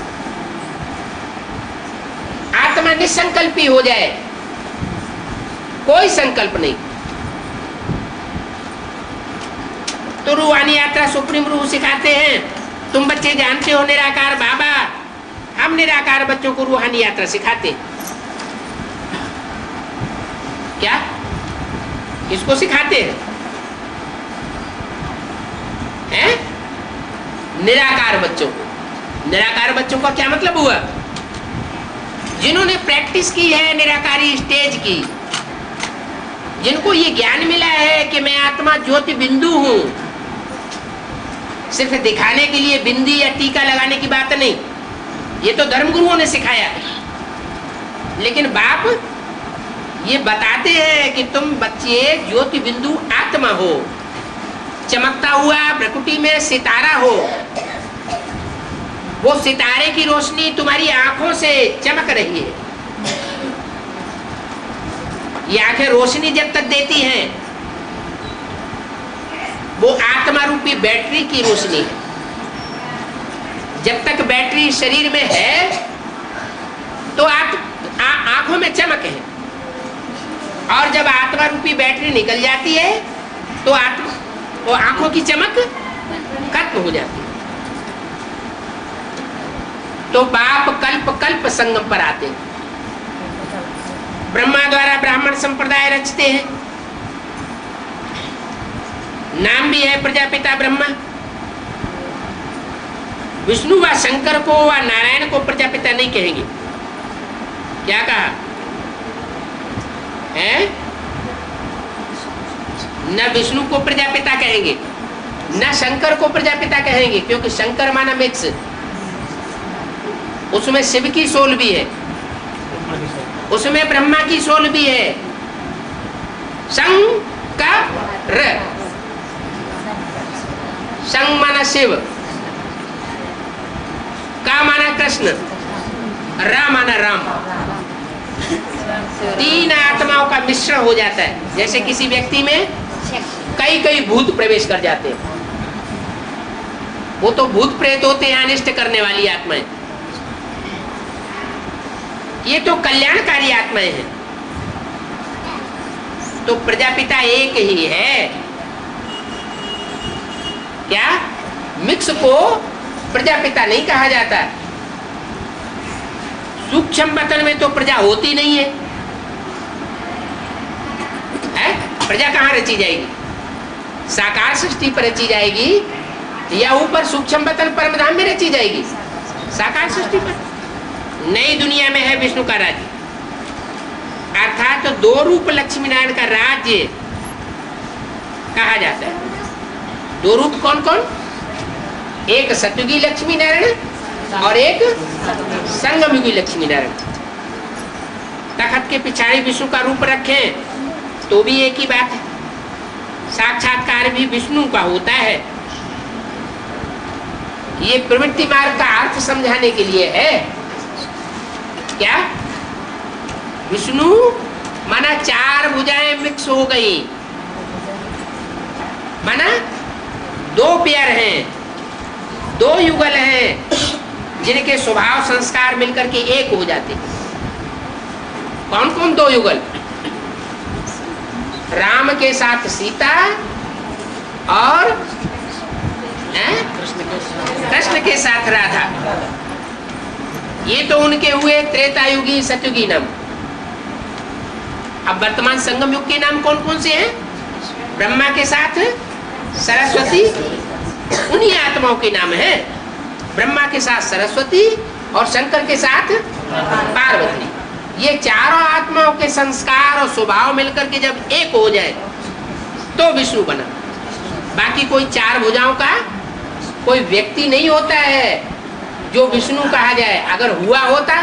S1: आत्मा निसंकल्पी हो जाए, कोई संकल्प नहीं। तो रूहानी यात्रा सुप्रीम रूह सिखाते हैं। तुम बच्चे जानते हो निराकार बाबा, हम निराकार बच्चों को रूहानी यात्रा सिखाते हैं। क्या किसको सिखाते हैं? हैं? निराकार बच्चों को। निराकार बच्चों का क्या मतलब हुआ? जिन्होंने प्रैक्टिस की है निराकारी स्टेज की, जिनको ये ज्ञान मिला है कि मैं आत्मा ज्योति बिंदु हूं। सिर्फ दिखाने के लिए बिंदी या टीका लगाने की बात नहीं, ये तो धर्मगुरुओं ने सिखाया। लेकिन बाप ये बताते हैं कि तुम बच्चे ज्योति बिंदु आत्मा हो, चमकता हुआ प्रकृति में सितारा हो। वो सितारे की रोशनी तुम्हारी आंखों से चमक रही है। ये आंखें रोशनी जब तक देती हैं, वो आत्मा रूपी बैटरी की रोशनी है। जब तक बैटरी शरीर में है तो आंखों में चमक है, और जब आत्मा रूपी बैटरी निकल जाती है तो वो आंखों की चमक खत्म हो जाती है। तो बाप कल्प कल्प संगम पर आते हैं। ब्रह्मा द्वारा ब्राह्मण संप्रदाय रचते हैं। नाम भी है प्रजापिता ब्रह्मा। विष्णु व शंकर को व नारायण को प्रजापिता नहीं कहेंगे। क्या कहा है? न विष्णु को प्रजापिता कहेंगे, न शंकर को प्रजापिता कहेंगे, क्योंकि शंकर माना मिक्स, उसमें शिव की सोल भी है, उसमें ब्रह्मा की सोल भी है। शंकर, शंग माना शिव, का माना कृष्ण, रा माना राम। तीन आत्माओं का मिश्रण हो जाता है। जैसे किसी व्यक्ति में कई कई भूत प्रवेश कर जाते हैं, वो तो भूत प्रेत होते हैं, अनिष्ट करने वाली आत्माएं। ये तो कल्याणकारी आत्माएं हैं। तो प्रजापिता एक ही है। क्या मिक्स को प्रजापिता नहीं कहा जाता? सूक्ष्म बतन में तो प्रजा होती नहीं है, प्रजा कहाँ रची जाएगी? साकार सृष्टि पर रची जाएगी या ऊपर सूक्ष्म बतन परमधाम में रची जाएगी? साकार सृष्टि पर। नई दुनिया में है विष्णु का राज्य, अर्थात तो दो रूप लक्ष्मी नारायण का राज्य कहा जाता है। दो रूप कौन कौन? एक सतयुगी लक्ष्मी नारायण और एक संगमयुगी लक्ष्मी नारायण। तखत के पिछाड़ी विष्णु का रूप रखें तो भी एक ही बात है, साक्षात्कार भी विष्णु का होता है। ये प्रवृत्ति मार्ग का अर्थ समझाने के लिए है। क्या विष्णु माना चार भुजाएं मिक्स हो गई, माना दो पेयर हैं, दो युगल हैं, जिनके स्वभाव संस्कार मिलकर के एक हो जाते। कौन कौन दो युगल? राम के साथ सीता और कृष्ण के साथ राधा। ये तो उनके हुए त्रेतायुगी सतयुगी नाम। अब वर्तमान संगम युग के नाम कौन कौन से हैं? ब्रह्मा के साथ सरस्वती, उन्हीं आत्माओं के नाम है। ब्रह्मा के साथ सरस्वती और शंकर के साथ पार्वती। ये चारों आत्माओं के संस्कार और स्वभाव मिलकर के जब एक हो जाए तो विष्णु बना। बाकी कोई चार भुजाओं का कोई व्यक्ति नहीं होता है जो विष्णु कहा जाए। अगर हुआ होता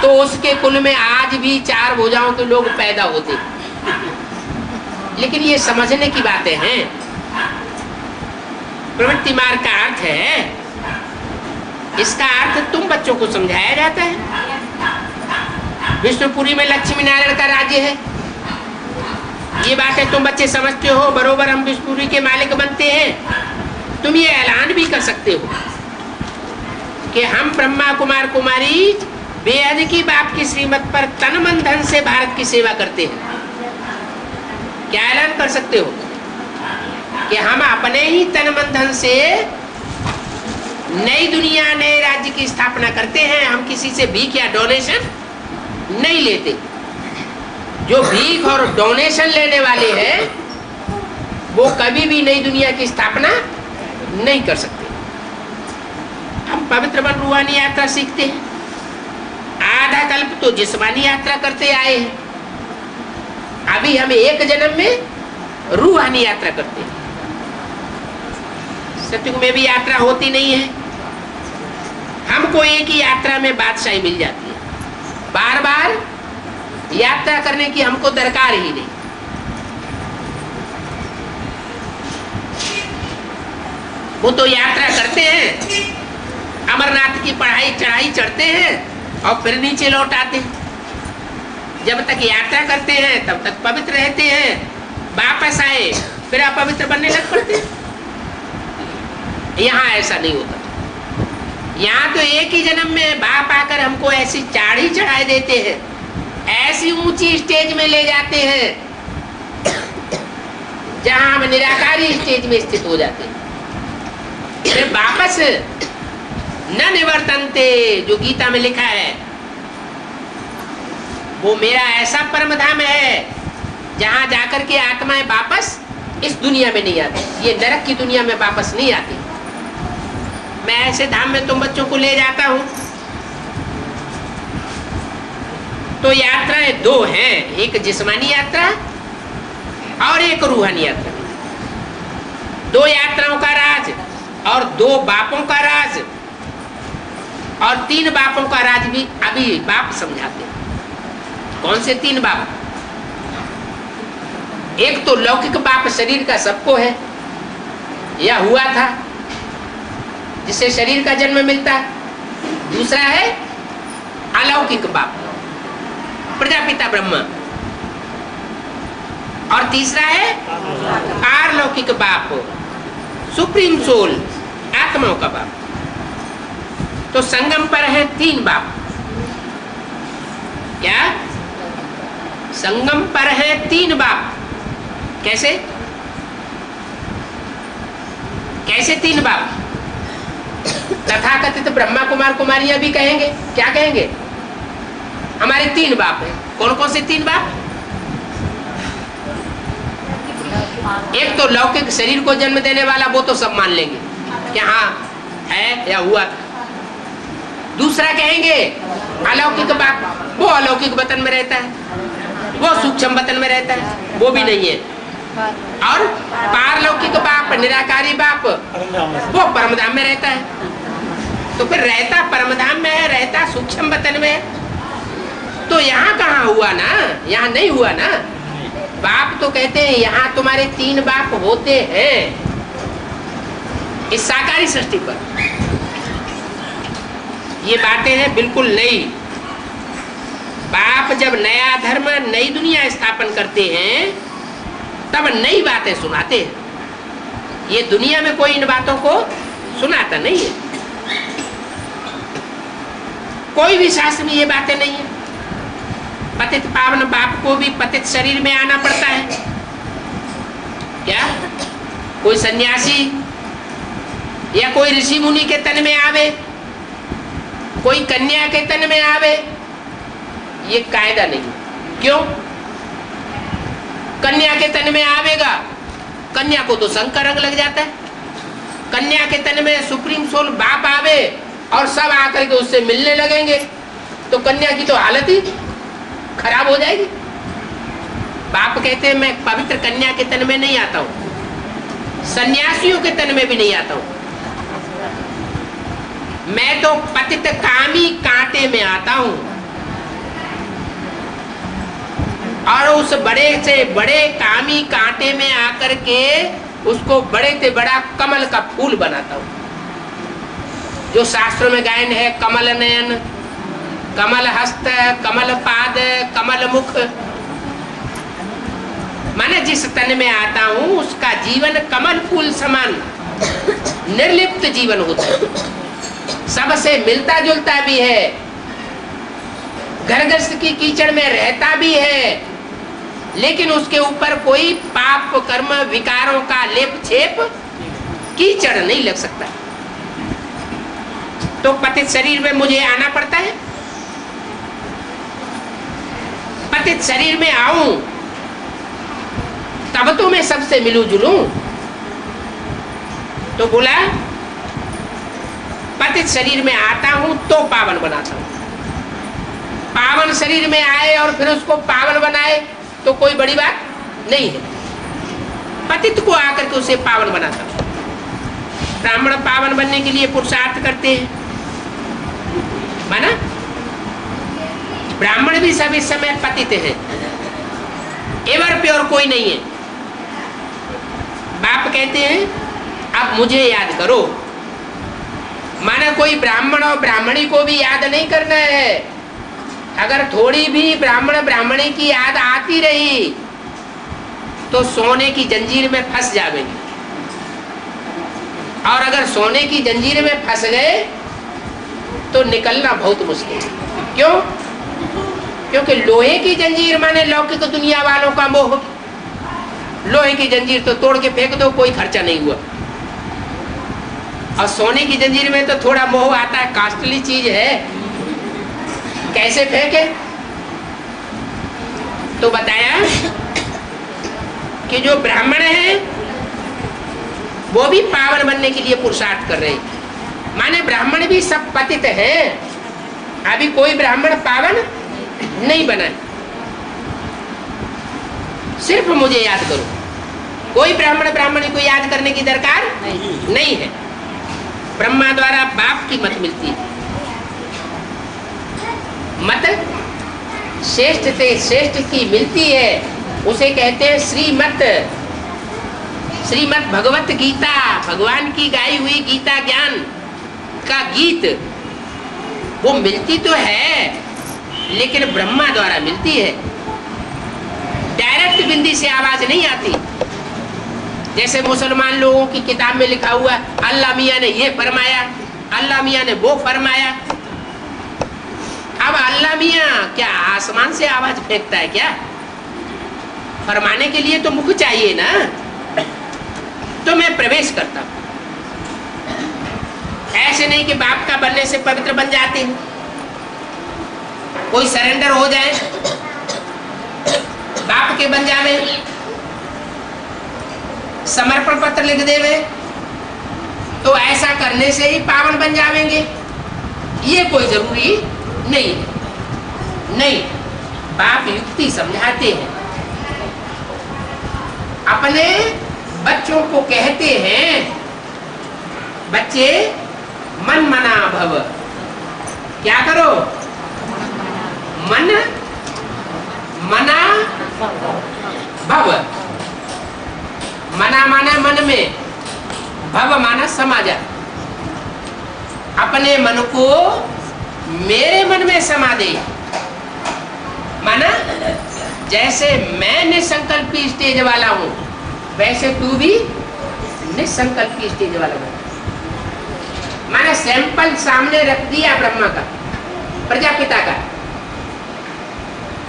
S1: तो उसके कुल में आज भी चार भुजाओं के लोग पैदा होते। लेकिन ये समझने की बातें हैं। प्रवृत्ति मार्ग का अर्थ है इसका अर्थ तुम बच्चों को समझाया जाता है। विष्णुपुरी में लक्ष्मी नारायण का राज्य है, ये बातें तुम बच्चे समझते हो। बरोबर हम विष्णुपुरी के मालिक बनते हैं। तुम ये ऐलान भी कर सकते हो कि हम ब्रह्मा कुमार कुमारी बेअद की बाप की श्रीमत पर तन मन धन से भारत की सेवा करते हैं। क्या ऐलान कर सकते हो कि हम अपने ही तन मन धन से नई दुनिया नए राज्य की स्थापना करते हैं। हम किसी से भीख या डोनेशन नहीं लेते। जो भीख और डोनेशन लेने वाले हैं वो कभी भी नई दुनिया की स्थापना नहीं कर सकते। हम पवित्र वन रूहानी यात्रा सीखते हैं। आधा कल्प तो जिस्मानी यात्रा करते आए हैं, अभी हम एक जन्म में रूहानी यात्रा करते हैं। सतयुग में भी यात्रा होती नहीं है, हमको एक ही यात्रा में बादशाही मिल जाती है। बार बार यात्रा करने की हमको दरकार ही नहीं। वो तो यात्रा करते हैं, अमरनाथ की चढ़ाई चढ़ते हैं और फिर नीचे लौट आते हैं। जब तक यात्रा करते हैं तब तक पवित्र रहते हैं, वापस आए फिर अपवित्र बनने लग पड़ते हैं। यहाँ ऐसा नहीं होता। यहाँ तो एक ही जन्म में बाप आकर हमको ऐसी चाड़ी चढ़ाई देते हैं, ऐसी ऊंची स्टेज में ले जाते हैं जहां हम निराकारी स्टेज में स्थित हो जाते हैं। फिर वापस न निवर्तनते, जो गीता में लिखा है, वो मेरा ऐसा परम धाम है जहां जाकर के आत्माएं वापस इस दुनिया में नहीं आती। ये नरक की दुनिया में वापस नहीं आती। मैं ऐसे धाम में तुम बच्चों को ले जाता हूं। तो यात्राएं दो हैं, एक जिस्मानी यात्रा और एक रूहानी यात्रा। दो यात्राओं का राज और दो बापों का राज और तीन बापों का राज भी अभी बाप समझाते हैं। कौन से तीन बाप? एक तो लौकिक बाप शरीर का सबको है, या हुआ था, जिससे शरीर का जन्म मिलता है। दूसरा है अलौकिक बाप, प्रजापिता ब्रह्मा। और तीसरा है पारलौकिक बाप, सुप्रीम सोल, आत्माओं का बाप। तो संगम पर है तीन बाप। क्या? संगम पर है तीन बाप। कैसे कैसे तीन बाप? तथाकथित ब्रह्मा कुमार कुमारियां भी कहेंगे। क्या कहेंगे? हमारे तीन बाप हैं। कौन कौन से तीन बाप? एक तो लौकिक शरीर को जन्म देने वाला, वो तो सब मान लेंगे कि हाँ है या हुआ था। दूसरा कहेंगे अलौकिक बाप, वो अलौकिक वतन में रहता है, वो सूक्ष्म वतन में रहता है, वो भी नहीं है। और पारलौकिक बाप, निराकारी बाप, वो परमधाम में रहता है। तो फिर रहता परमधाम में है, रहता सूक्ष्म वतन में है। तो यहाँ कहाँ हुआ ना? यहाँ नहीं हुआ ना। बाप तो कहते हैं यहाँ तुम्हारे तीन बाप होते हैं इस साकारी सृष्टि पर। ये बातें हैं बिल्कुल नई। बाप जब नया धर्म, नई दुनिया स्थापन करते हैं तब नई बातें सुनाते हैं। ये दुनिया में कोई इन बातों को सुनाता नहीं है। कोई भी शास्त्र में ये बातें नहीं है। पतित पावन बाप को भी पतित शरीर में आना पड़ता है। क्या कोई सन्यासी या कोई ऋषि मुनि के तन में आवे, कोई कन्या के तन में आवे, ये कायदा नहीं। क्यों? कन्या के तन में आवेगा, कन्या को तो संग का रंग लग जाता है। कन्या के तन में सुप्रीम सोल बाप आवे और सब आकर के उससे मिलने लगेंगे तो कन्या की तो हालत ही खराब हो जाएगी। बाप कहते हैं मैं पवित्र कन्या के तन में नहीं आता हूं, सन्यासियों के तन में भी नहीं आता हूं। मैं तो पतित कामी कांटे में आता हूं और उस बड़े से बड़े कामी कांटे में आकर के उसको बड़े से बड़ा कमल का फूल बनाता हूं। जो शास्त्रों में गायन है, कमल नयन, कमल हस्त, कमल पाद, कमल मुख, माने जिस तन में आता हूं उसका जीवन कमल फूल समान निर्लिप्त जीवन होता है, सबसे मिलता जुलता भी है, घरगृहस्थ की कीचड़ में रहता भी है, लेकिन उसके ऊपर कोई पाप कर्म विकारों का लेप छेप कीचड़ नहीं लग सकता। तो पतित शरीर में मुझे आना पड़ता है, पतित शरीर में आऊं तब तो मैं सबसे मिलूं जुलूं। तो बोला पतित शरीर में आता हूं तो पावन बनाता हूं। पावन शरीर में आए और फिर उसको पावन बनाए तो कोई बड़ी बात नहीं है। पतित को आकर के उसे पावन बनाता हूं। ब्राह्मण पावन बनने के लिए पुरुषार्थ करते हैं, माना ब्राह्मण भी सब इस समय पतित है, एवर प्योर कोई नहीं है। बाप कहते हैं अब मुझे याद करो, माना कोई ब्राह्मण और ब्राह्मणी को भी याद नहीं करना है। अगर थोड़ी भी ब्राह्मण ब्राह्मणी की याद आती रही तो सोने की जंजीर में फंस जाएंगे, और अगर सोने की जंजीर में फंस गए तो निकलना बहुत मुश्किल है। क्यों? क्योंकि लोहे की जंजीर माने लौकिक दुनिया वालों का मोह। लोहे की जंजीर तो तोड़ के फेंक दो, कोई खर्चा नहीं हुआ। और सोने की जंजीर में तो थोड़ा मोह आता है, कॉस्टली चीज है, कैसे फेंके? तो बताया कि जो ब्राह्मण है वो भी पावन बनने के लिए पुरुषार्थ कर रहे हैं। माने ब्राह्मण भी सब पतित हैं, अभी कोई ब्राह्मण पावन नहीं बना। सिर्फ मुझे याद करो, कोई ब्राह्मण ब्राह्मणी को याद करने की दरकार नहीं है। ब्रह्मा द्वारा बाप की मत मिलती है। मत श्रेष्ठ से श्रेष्ठ की मिलती है, उसे कहते हैं श्रीमत। श्रीमत भगवत गीता, भगवान की गाई हुई गीता ज्ञान का गीत, वो मिलती तो है लेकिन ब्रह्मा द्वारा मिलती है। डायरेक्ट बिंदी से आवाज नहीं आती। जैसे मुसलमान लोगों की किताब में लिखा हुआ अल्लाह मियाँ ने ये फरमाया, अल्लाह मियाँ ने वो फरमाया। अब अल्लाह मियाँ क्या आसमान से आवाज फेंकता है क्या? फरमाने के लिए तो मुख चाहिए ना। तो मैं प्रवेश करता हूं, ऐसे नहीं कि बाप का बनने से पवित्र बन जाते हैं। कोई सरेंडर हो जाए, बाप के बन जावे, समर्पण पत्र लिख देवे, तो ऐसा करने से ही पावन बन जावेंगे, ये कोई जरूरी नहीं है। नहीं, बाप युक्ति समझाते हैं, अपने बच्चों को कहते हैं, बच्चे मन मना भव। क्या करो? मन मना भव। मना माना मन में, भव माना समाजा। अपने मन को मेरे मन में समा दे। माना जैसे मैं निसंकल्पी स्टेज वाला हूं, वैसे तू भी निसंकल्पी स्टेज वाला बन। माना सैंपल सामने रख दिया ब्रह्मा का, प्रजापिता का,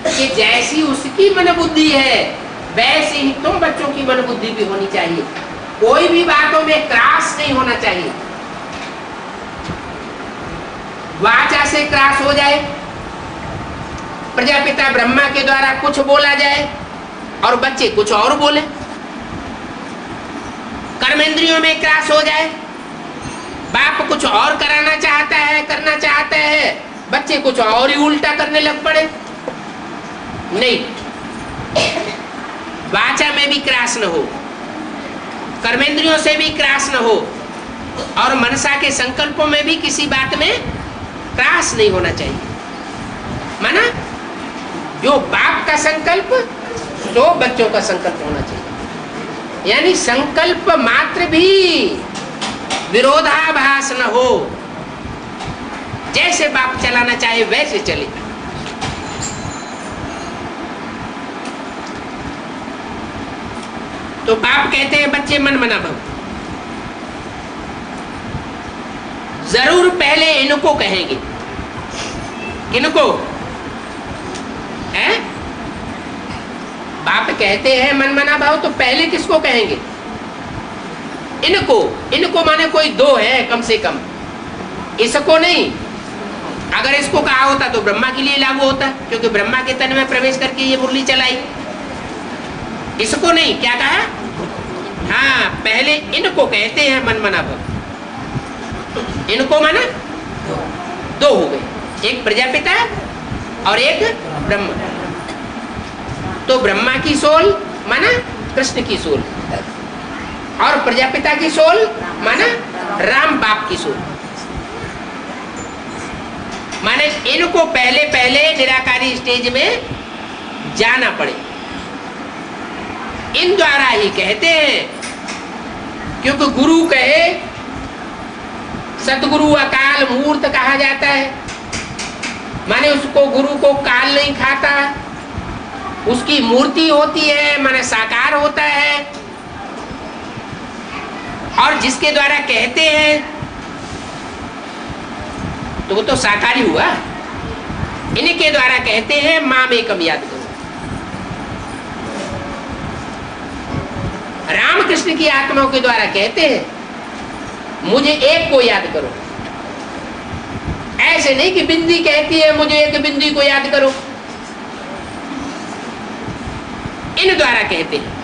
S1: कि जैसी उसकी मन बुद्धि है वैसे ही तुम बच्चों की मन बुद्धि भी होनी चाहिए। कोई भी बातों में क्रॉस नहीं होना चाहिए। वाचा से क्रॉस हो जाए, प्रजापिता ब्रह्मा के द्वारा कुछ बोला जाए और बच्चे कुछ और बोले, कर्मेंद्रियों में क्रॉस हो जाए, बाप कुछ और कराना चाहता है, करना चाहता है, बच्चे कुछ और ही उल्टा करने लग पड़े। नहीं, वाचा में भी क्रॉस न हो, कर्मेंद्रियों से भी क्रॉस न हो, और मनसा के संकल्पों में भी किसी बात में क्रॉस नहीं होना चाहिए। माना जो बाप का संकल्प तो बच्चों का संकल्प होना चाहिए। यानी संकल्प मात्र भी विरोधाभास न हो, जैसे बाप चलाना चाहे वैसे चले। तो बाप कहते हैं बच्चे मन मना भव। जरूर पहले इनको कहेंगे। किनको है? बाप कहते हैं मन मना भाव, तो पहले किसको कहेंगे? इनको। इनको माने कोई दो है कम से कम, इसको नहीं। अगर इसको कहा होता तो ब्रह्मा के लिए लागू होता, क्योंकि ब्रह्मा के तन में प्रवेश करके ये मुरली चलाई। इसको नहीं, क्या कहा? हाँ, पहले इनको कहते हैं मन मना भव। इनको माना दो हो गए, एक प्रजापिता और एक ब्रह्मा। तो ब्रह्मा की सोल माना कृष्ण की सोल, और प्रजापिता की सोल माना राम बाप की सोल। माने इनको पहले पहले निराकारी स्टेज में जाना पड़े। इन द्वारा ही कहते हैं, क्योंकि गुरु कहे, सतगुरु अकाल मूर्त कहा जाता है। माने उसको, गुरु को काल नहीं खाता, उसकी मूर्ति होती है, माने साकार होता है। और जिसके द्वारा कहते हैं तो वो तो साकार ही हुआ। इनके द्वारा कहते हैं माम एकम याद करो। रामकृष्ण की आत्माओं के द्वारा कहते हैं मुझे एक को याद करो। ऐसे नहीं कि बिंदी कहती है मुझे एक बिंदी को याद करो। इन द्वारा कहते हैं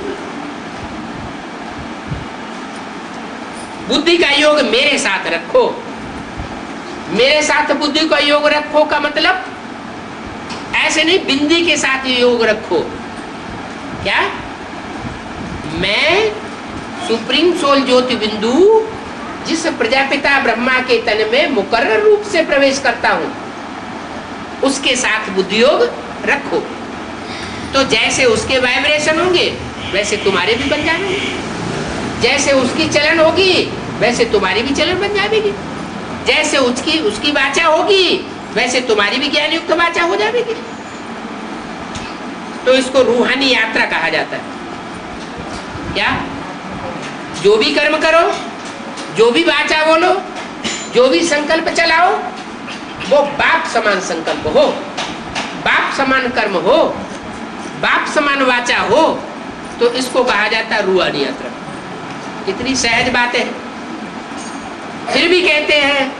S1: बुद्धि का योग मेरे साथ रखो। मेरे साथ बुद्धि का योग रखो का मतलब ऐसे नहीं बिंदी के साथ योग रखो। क्या? मैं सुप्रीम सोल ज्योति बिंदु जिस प्रजापिता ब्रह्मा के तन में मुकर्रर रूप से प्रवेश करता हूं, उसके साथ बुद्धि योग रखो। तो जैसे उसके वाइब्रेशन होंगे वैसे तुम्हारे भी बन जाएंगे। जैसे उसकी चलन होगी वैसे तुम्हारी भी चलन बन जाएगी। जैसे उसकी वाचा होगी वैसे तुम्हारी भी ज्ञान युक्त वाचा हो जाएगी। तो इसको रूहानी यात्रा कहा जाता है। क्या? जो भी कर्म करो, जो भी वाचा बोलो, जो भी संकल्प चलाओ, वो बाप समान संकल्प हो, बाप समान कर्म हो, बाप समान वाचा हो, तो इसको कहा जाता है रूहानी यात्रा। कितनी सहज बात है। फिर भी कहते हैं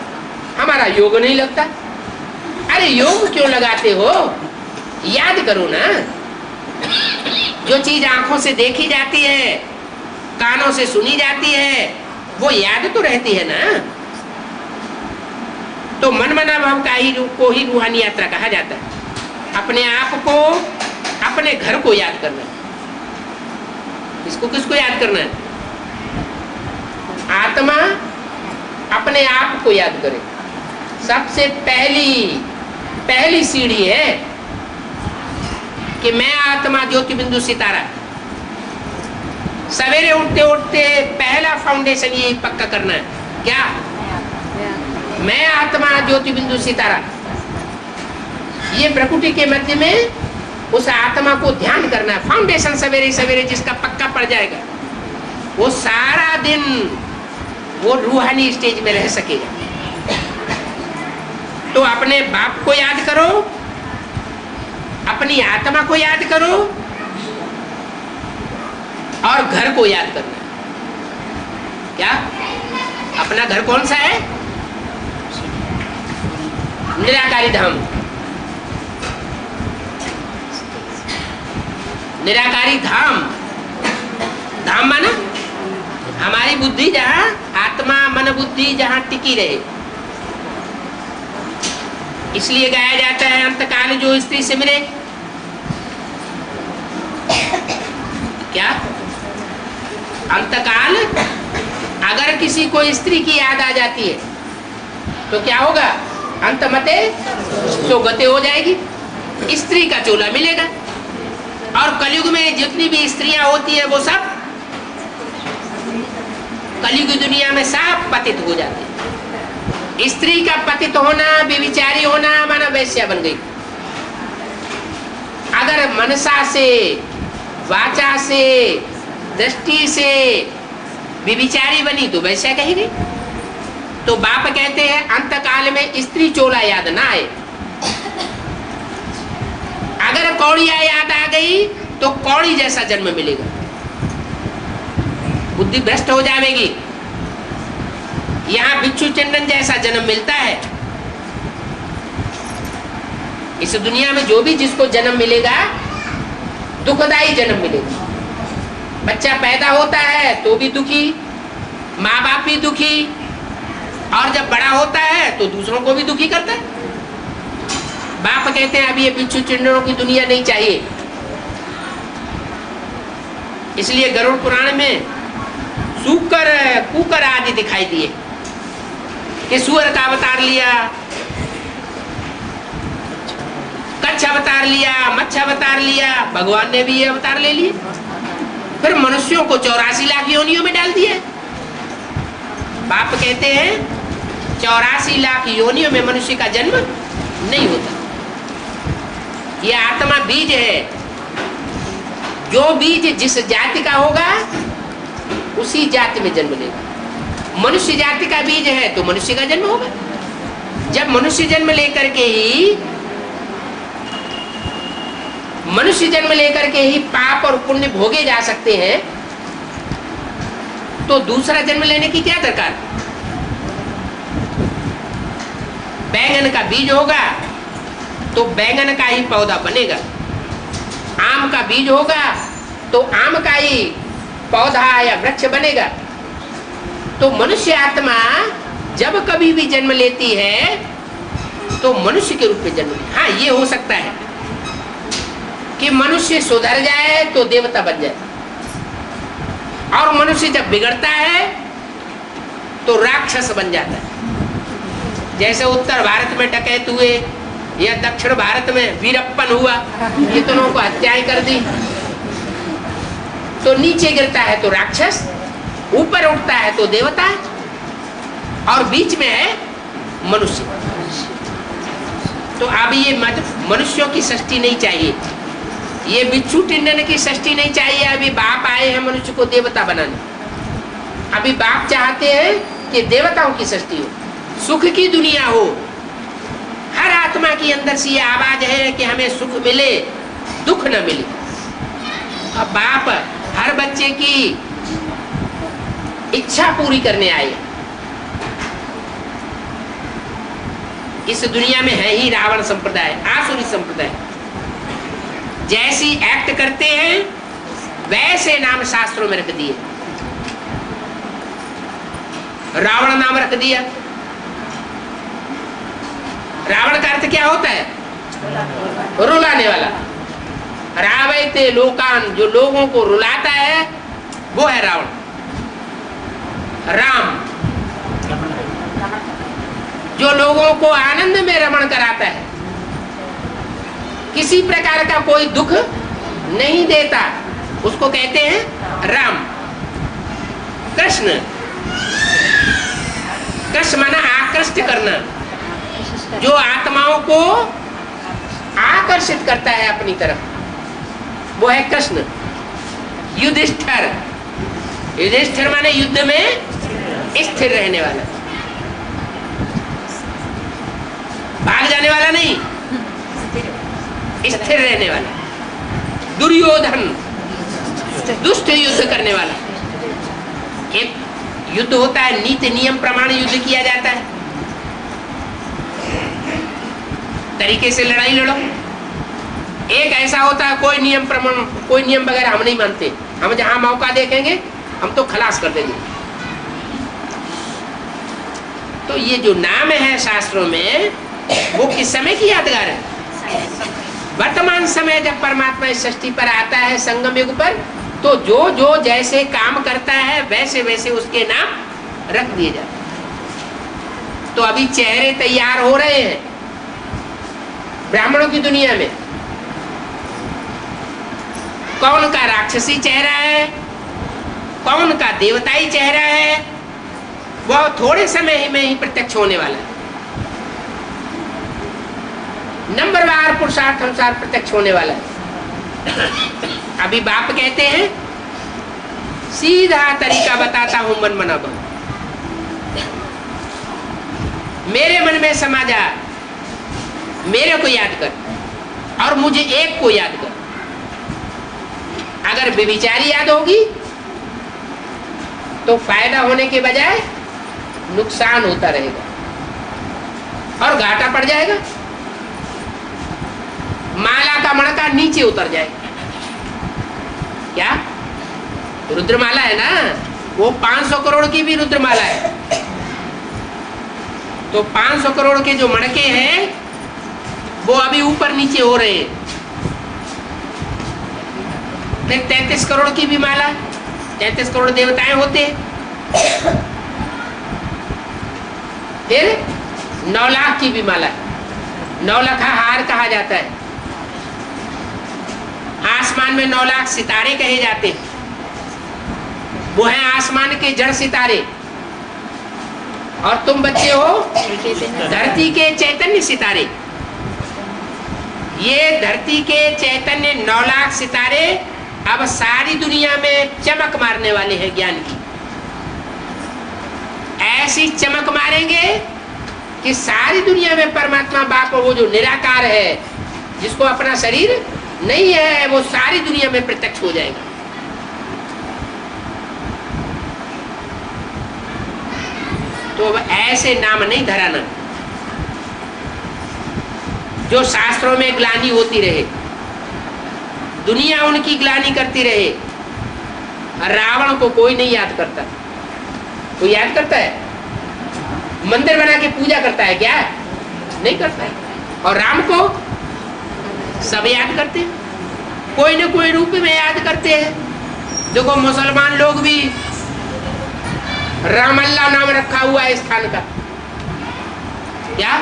S1: हमारा योग नहीं लगता। अरे योग क्यों लगाते हो? याद करो ना। जो चीज आंखों से देखी जाती है, कानों से सुनी जाती है, वो याद तो रहती है ना। तो मन मना भाव को ही रूहानी यात्रा कहा जाता है। अपने आप को, अपने घर को याद करना। इसको किसको याद करना है? आत्मा अपने आप को याद करे। सबसे पहली सीढ़ी है कि मैं आत्मा ज्योति बिंदु सितारा। सवेरे उठते उठते पहला फाउंडेशन ये पक्का करना है। क्या? मैं आत्मा ज्योति बिंदु सितारा। ये प्रकृति के मध्य में उस आत्मा को ध्यान करना है। फाउंडेशन सवेरे सवेरे जिसका पक्का पड़ जाएगा, वो सारा दिन वो रूहानी स्टेज में रह सकेगा। तो अपने बाप को याद करो, अपनी आत्मा को याद करो, और घर को याद करना। क्या? अपना घर कौन सा है? निराकारी धाम। निराकारी धाम। धाम माना हमारी बुद्धि जहां, आत्मा मन बुद्धि जहां टिकी रहे। इसलिए गाया जाता है अंतकाल जो स्त्री सिमरे। क्या? अंतकाल अगर किसी को स्त्री की याद आ जाती है तो क्या होगा? अंतमते तो गते हो जाएगी, स्त्री का चोला मिलेगा। और कलयुग में जितनी भी स्त्रियां होती है वो सब कलयुग की दुनिया में सब पतित हो जाते हैं। स्त्री का पतित होना, व्यभिचारी होना माना वैश्या बन गई। अगर मनसा से, वाचा से, दृष्टि से व्यभिचारी बनी तो वैश्या कहेगी। तो बाप कहते हैं अंतकाल में स्त्री चोला याद ना आए। अगर कौड़िया याद आ गई तो कौड़ी जैसा जन्म मिलेगा, बुद्धि भ्रष्ट हो जाएगी। यहाँ बिच्छू चंदन जैसा जन्म मिलता है। इस दुनिया में जो भी जिसको जन्म मिलेगा दुखदाई जन्म मिलेगा। बच्चा पैदा होता है तो भी दुखी, माँ बाप भी दुखी, और जब बड़ा होता है तो दूसरों को भी दुखी करता है। बाप कहते हैं अब ये बिच्छू चंदनों की दुनिया नहीं चाहिए। इसलिए गरुड़ पुराण में सूकर, कुकर आदि दिखाई दिए कि सुअर का अवतार लिया, कच्छ अवतार लिया, मच्छ अवतार लिया, भगवान ने भी ये अवतार ले लिए। फिर मनुष्यों को 84 लाख योनियों में डाल दिया। बाप कहते हैं 84 लाख योनियों में मनुष्य का जन्म नहीं होता। ये आत्मा बीज है। जो बीज जिस जाति का होगा उसी जाति में जन्म लेगा। मनुष्य जाति का बीज है तो मनुष्य का जन्म होगा। जब मनुष्य जन्म लेकर के ही पाप और पुण्य भोगे जा सकते हैं, तो दूसरा जन्म लेने की क्या दरकार। बैंगन का बीज होगा तो बैंगन का ही पौधा बनेगा, आम का बीज होगा तो आम का ही पौधा या वृक्ष बनेगा। तो मनुष्य आत्मा जब कभी भी जन्म लेती है तो मनुष्य के रूप में जन्म लेती है। हाँ, ये हो सकता है कि मनुष्य सुधर जाए तो देवता बन जाए, और मनुष्य जब बिगड़ता है तो राक्षस बन जाता है। जैसे उत्तर भारत में डकैत हुए या दक्षिण भारत में वीरप्पन हुआ, ये दोनों को हत्याएं कर दी। तो नीचे गिरता है तो राक्षस, ऊपर उठता है तो देवता, और बीच में है मनुष्य। तो अब ये मनुष्यों की सृष्टि नहीं चाहिए, ये बिच्छू टिंडन की सृष्टि नहीं चाहिए। अभी बाप आए हैं मनुष्य को देवता बनाने। अभी बाप चाहते हैं कि देवताओं की सृष्टि हो, सुख की दुनिया हो। हर आत्मा की अंदर से ये आवाज है कि हमें सुख मिले, दुख न मिले। अब बाप हर बच्चे की इच्छा पूरी करने आए। इस दुनिया में है ही रावण संप्रदाय, आसुरी संप्रदाय। जैसी एक्ट करते हैं वैसे नाम शास्त्रों में रख दिए। रावण नाम रख दिया। रावण का अर्थ क्या होता है? रुलाने वाला। रावयते लोकान, जो लोगों को रुलाता है वो है रावण। राम, जो लोगों को आनंद में रमण कराता है, किसी प्रकार का कोई दुख नहीं देता, उसको कहते हैं राम। कृष्ण, कृष्ण माना आकृष्ट करना, जो आत्माओं को आकर्षित करता है अपनी तरफ, वो है कृष्ण। युधिष्ठिर, युधिष्ठिर माने युद्ध में स्थिर रहने वाला, भाग जाने वाला नहीं, स्थिर रहने वाला। दुर्योधन, दुष्ट युद्ध करने वाला। एक युद्ध होता है, नीति नियम प्रमाण युद्ध किया जाता है, तरीके से लड़ाई लड़ो। एक ऐसा होता है कोई नियम प्रमाण, कोई नियम वगैरह हम नहीं मानते, हम जहां मौका देखेंगे हम तो खलास कर देंगे। तो ये जो नाम है शास्त्रों में वो किस समय की यादगार है? वर्तमान समय जब परमात्मा इस सृष्टि पर आता है संगम युग पर, तो जो जो जैसे काम करता है वैसे वैसे उसके नाम रख दिए जाते। तो अभी चेहरे तैयार हो रहे हैं ब्राह्मणों की दुनिया में। कौन का राक्षसी चेहरा है, कौन का देवताई चेहरा है, वह थोड़े समय में ही प्रत्यक्ष होने वाला है। नंबरवार पुरुषार्थ अनुसार प्रत्यक्ष होने वाला है। अभी बाप कहते हैं सीधा तरीका बताता हूं, मन मना बन, मेरे मन में समा जा, मेरे को याद कर और मुझे एक को याद कर। अगर व्यभिचारी याद होगी तो फायदा होने के बजाय नुकसान होता रहेगा और घाटा पड़ जाएगा। माला का मणका नीचे उतर जाएगा। क्या रुद्रमाला है ना, वो 500 करोड़ की भी रुद्रमाला है। तो 500 करोड़ के जो मणके हैं वो अभी ऊपर नीचे हो रहे हैं। फिर 33 करोड़ की भी माला, 33 करोड़ देवताएं होते हैं। फिर 9 लाख की भी माला, 9 लाख हार कहा जाता है। आसमान में 9 लाख सितारे कहे जाते हैं, वो हैं आसमान के जड़ सितारे। और तुम बच्चे हो धरती के चैतन्य सितारे। ये धरती के चैतन्य 9 लाख सितारे अब सारी दुनिया में चमक मारने वाले हैं ज्ञान की। ऐसी चमक मारेंगे कि सारी दुनिया में परमात्मा बाप वो जो निराकार है, जिसको अपना शरीर नहीं है, वो सारी दुनिया में प्रत्यक्ष हो जाएगा। तो अब ऐसे नाम नहीं धराना जो शास्त्रों में ग्लानि होती रहे, दुनिया उनकी ग्लानि करती रहे। रावण को कोई नहीं याद करता। कोई याद करता है? मंदिर बना के पूजा करता है क्या? नहीं करता है। और राम को सब याद करते हैं, कोई न कोई रूप में याद करते हैं। देखो मुसलमान लोग भी रामल्ला नाम रखा हुआ है स्थान का। क्या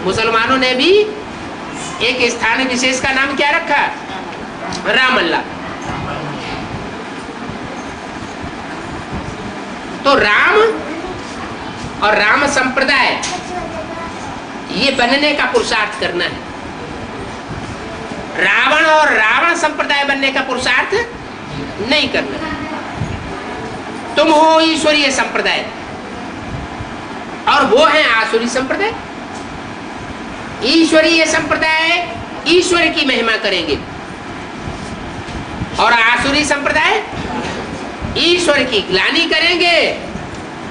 S1: मुसलमानों ने भी एक स्थान विशेष का नाम क्या रखा? रामल्ला। तो राम और राम संप्रदाय ये बनने का पुरुषार्थ करना है। रावण और रावण संप्रदाय बनने का पुरुषार्थ नहीं करना है। तुम हो ईश्वरीय संप्रदाय और वो है आसुरी संप्रदाय। ईश्वरीय संप्रदाय ईश्वर की महिमा करेंगे और आसुरी संप्रदाय ईश्वर की ग्लानि करेंगे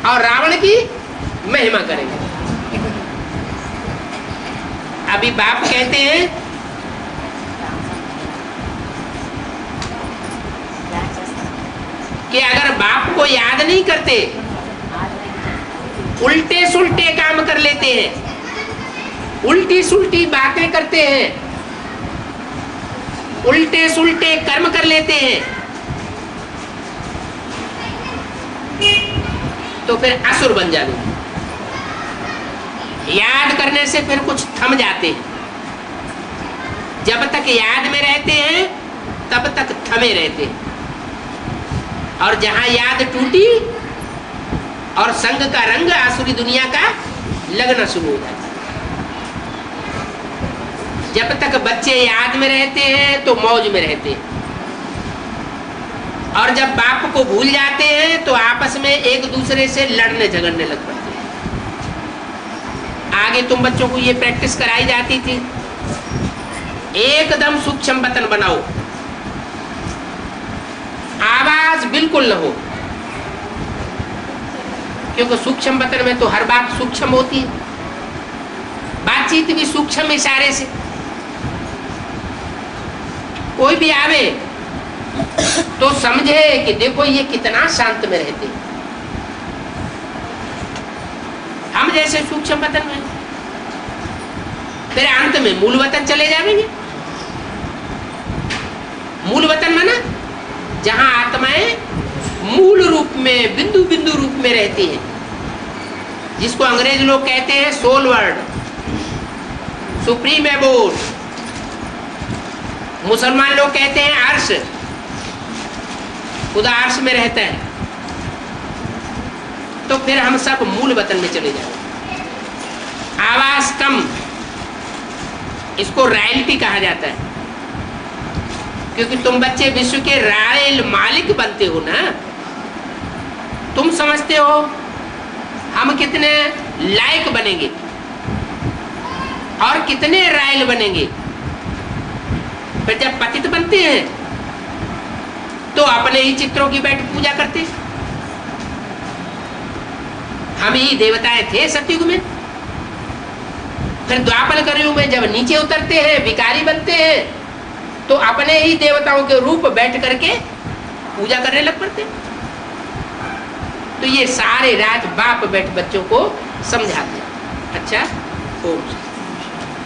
S1: और रावण की महिमा करेंगे। अभी बाप कहते हैं कि अगर बाप को याद नहीं करते, उल्टे सुल्टे काम कर लेते हैं, उल्टी सुल्टी बातें करते हैं, उल्टे सुल्टे कर्म कर लेते हैं, तो फिर असुर बन जाते। याद करने से फिर कुछ थम जाते हैं। जब तक याद में रहते हैं तब तक थमे रहते हैं, और जहां याद टूटी और संग का रंग आसुरी दुनिया का लगना शुरू हो जाता है। जब तक बच्चे याद में रहते हैं तो मौज में रहते हैं, और जब बाप को भूल जाते हैं तो आपस में एक दूसरे से लड़ने झगड़ने लग पड़ते हैं। आगे तुम बच्चों को ये प्रैक्टिस कराई जाती थी, एकदम सूक्ष्म बतन बनाओ, आवाज बिल्कुल न हो, क्योंकि सूक्ष्म बतन में तो हर बात सूक्ष्म होती है। बातचीत भी सूक्ष्म इशारे से। कोई भी आवे तो समझे कि देखो ये कितना शांत में रहते हैं, हम जैसे सूक्ष्म वतन में। फिर अंत में मूल वतन चले जाएंगे। मूल वतन माना जहां आत्माएं मूल रूप में बिंदु बिंदु रूप में रहती है, जिसको अंग्रेज लोग कहते हैं सोल वर्ड, सुप्रीम एबोड। मुसलमान लोग कहते हैं अर्श, खुदा अर्श में रहता है। तो फिर हम सब मूल वतन में चले जाएंगे। आवास कम, इसको रॉयल्टी कहा जाता है, क्योंकि तुम बच्चे विश्व के रॉयल मालिक बनते हो ना। तुम समझते हो हम कितने लायक बनेंगे और कितने रॉयल बनेंगे। फिर जब पतित बनते हैं तो अपने ही चित्रों की बैठ पूजा करते। हम ही देवताएं थे सतयुग में। फिर द्वापर कलयुग में जब नीचे उतरते हैं, भिखारी बनते हैं, तो अपने ही देवताओं के रूप बैठ करके पूजा करने लग पड़ते। तो ये सारे रात बाप बैठ बच्चों को समझाते। अच्छा, ओम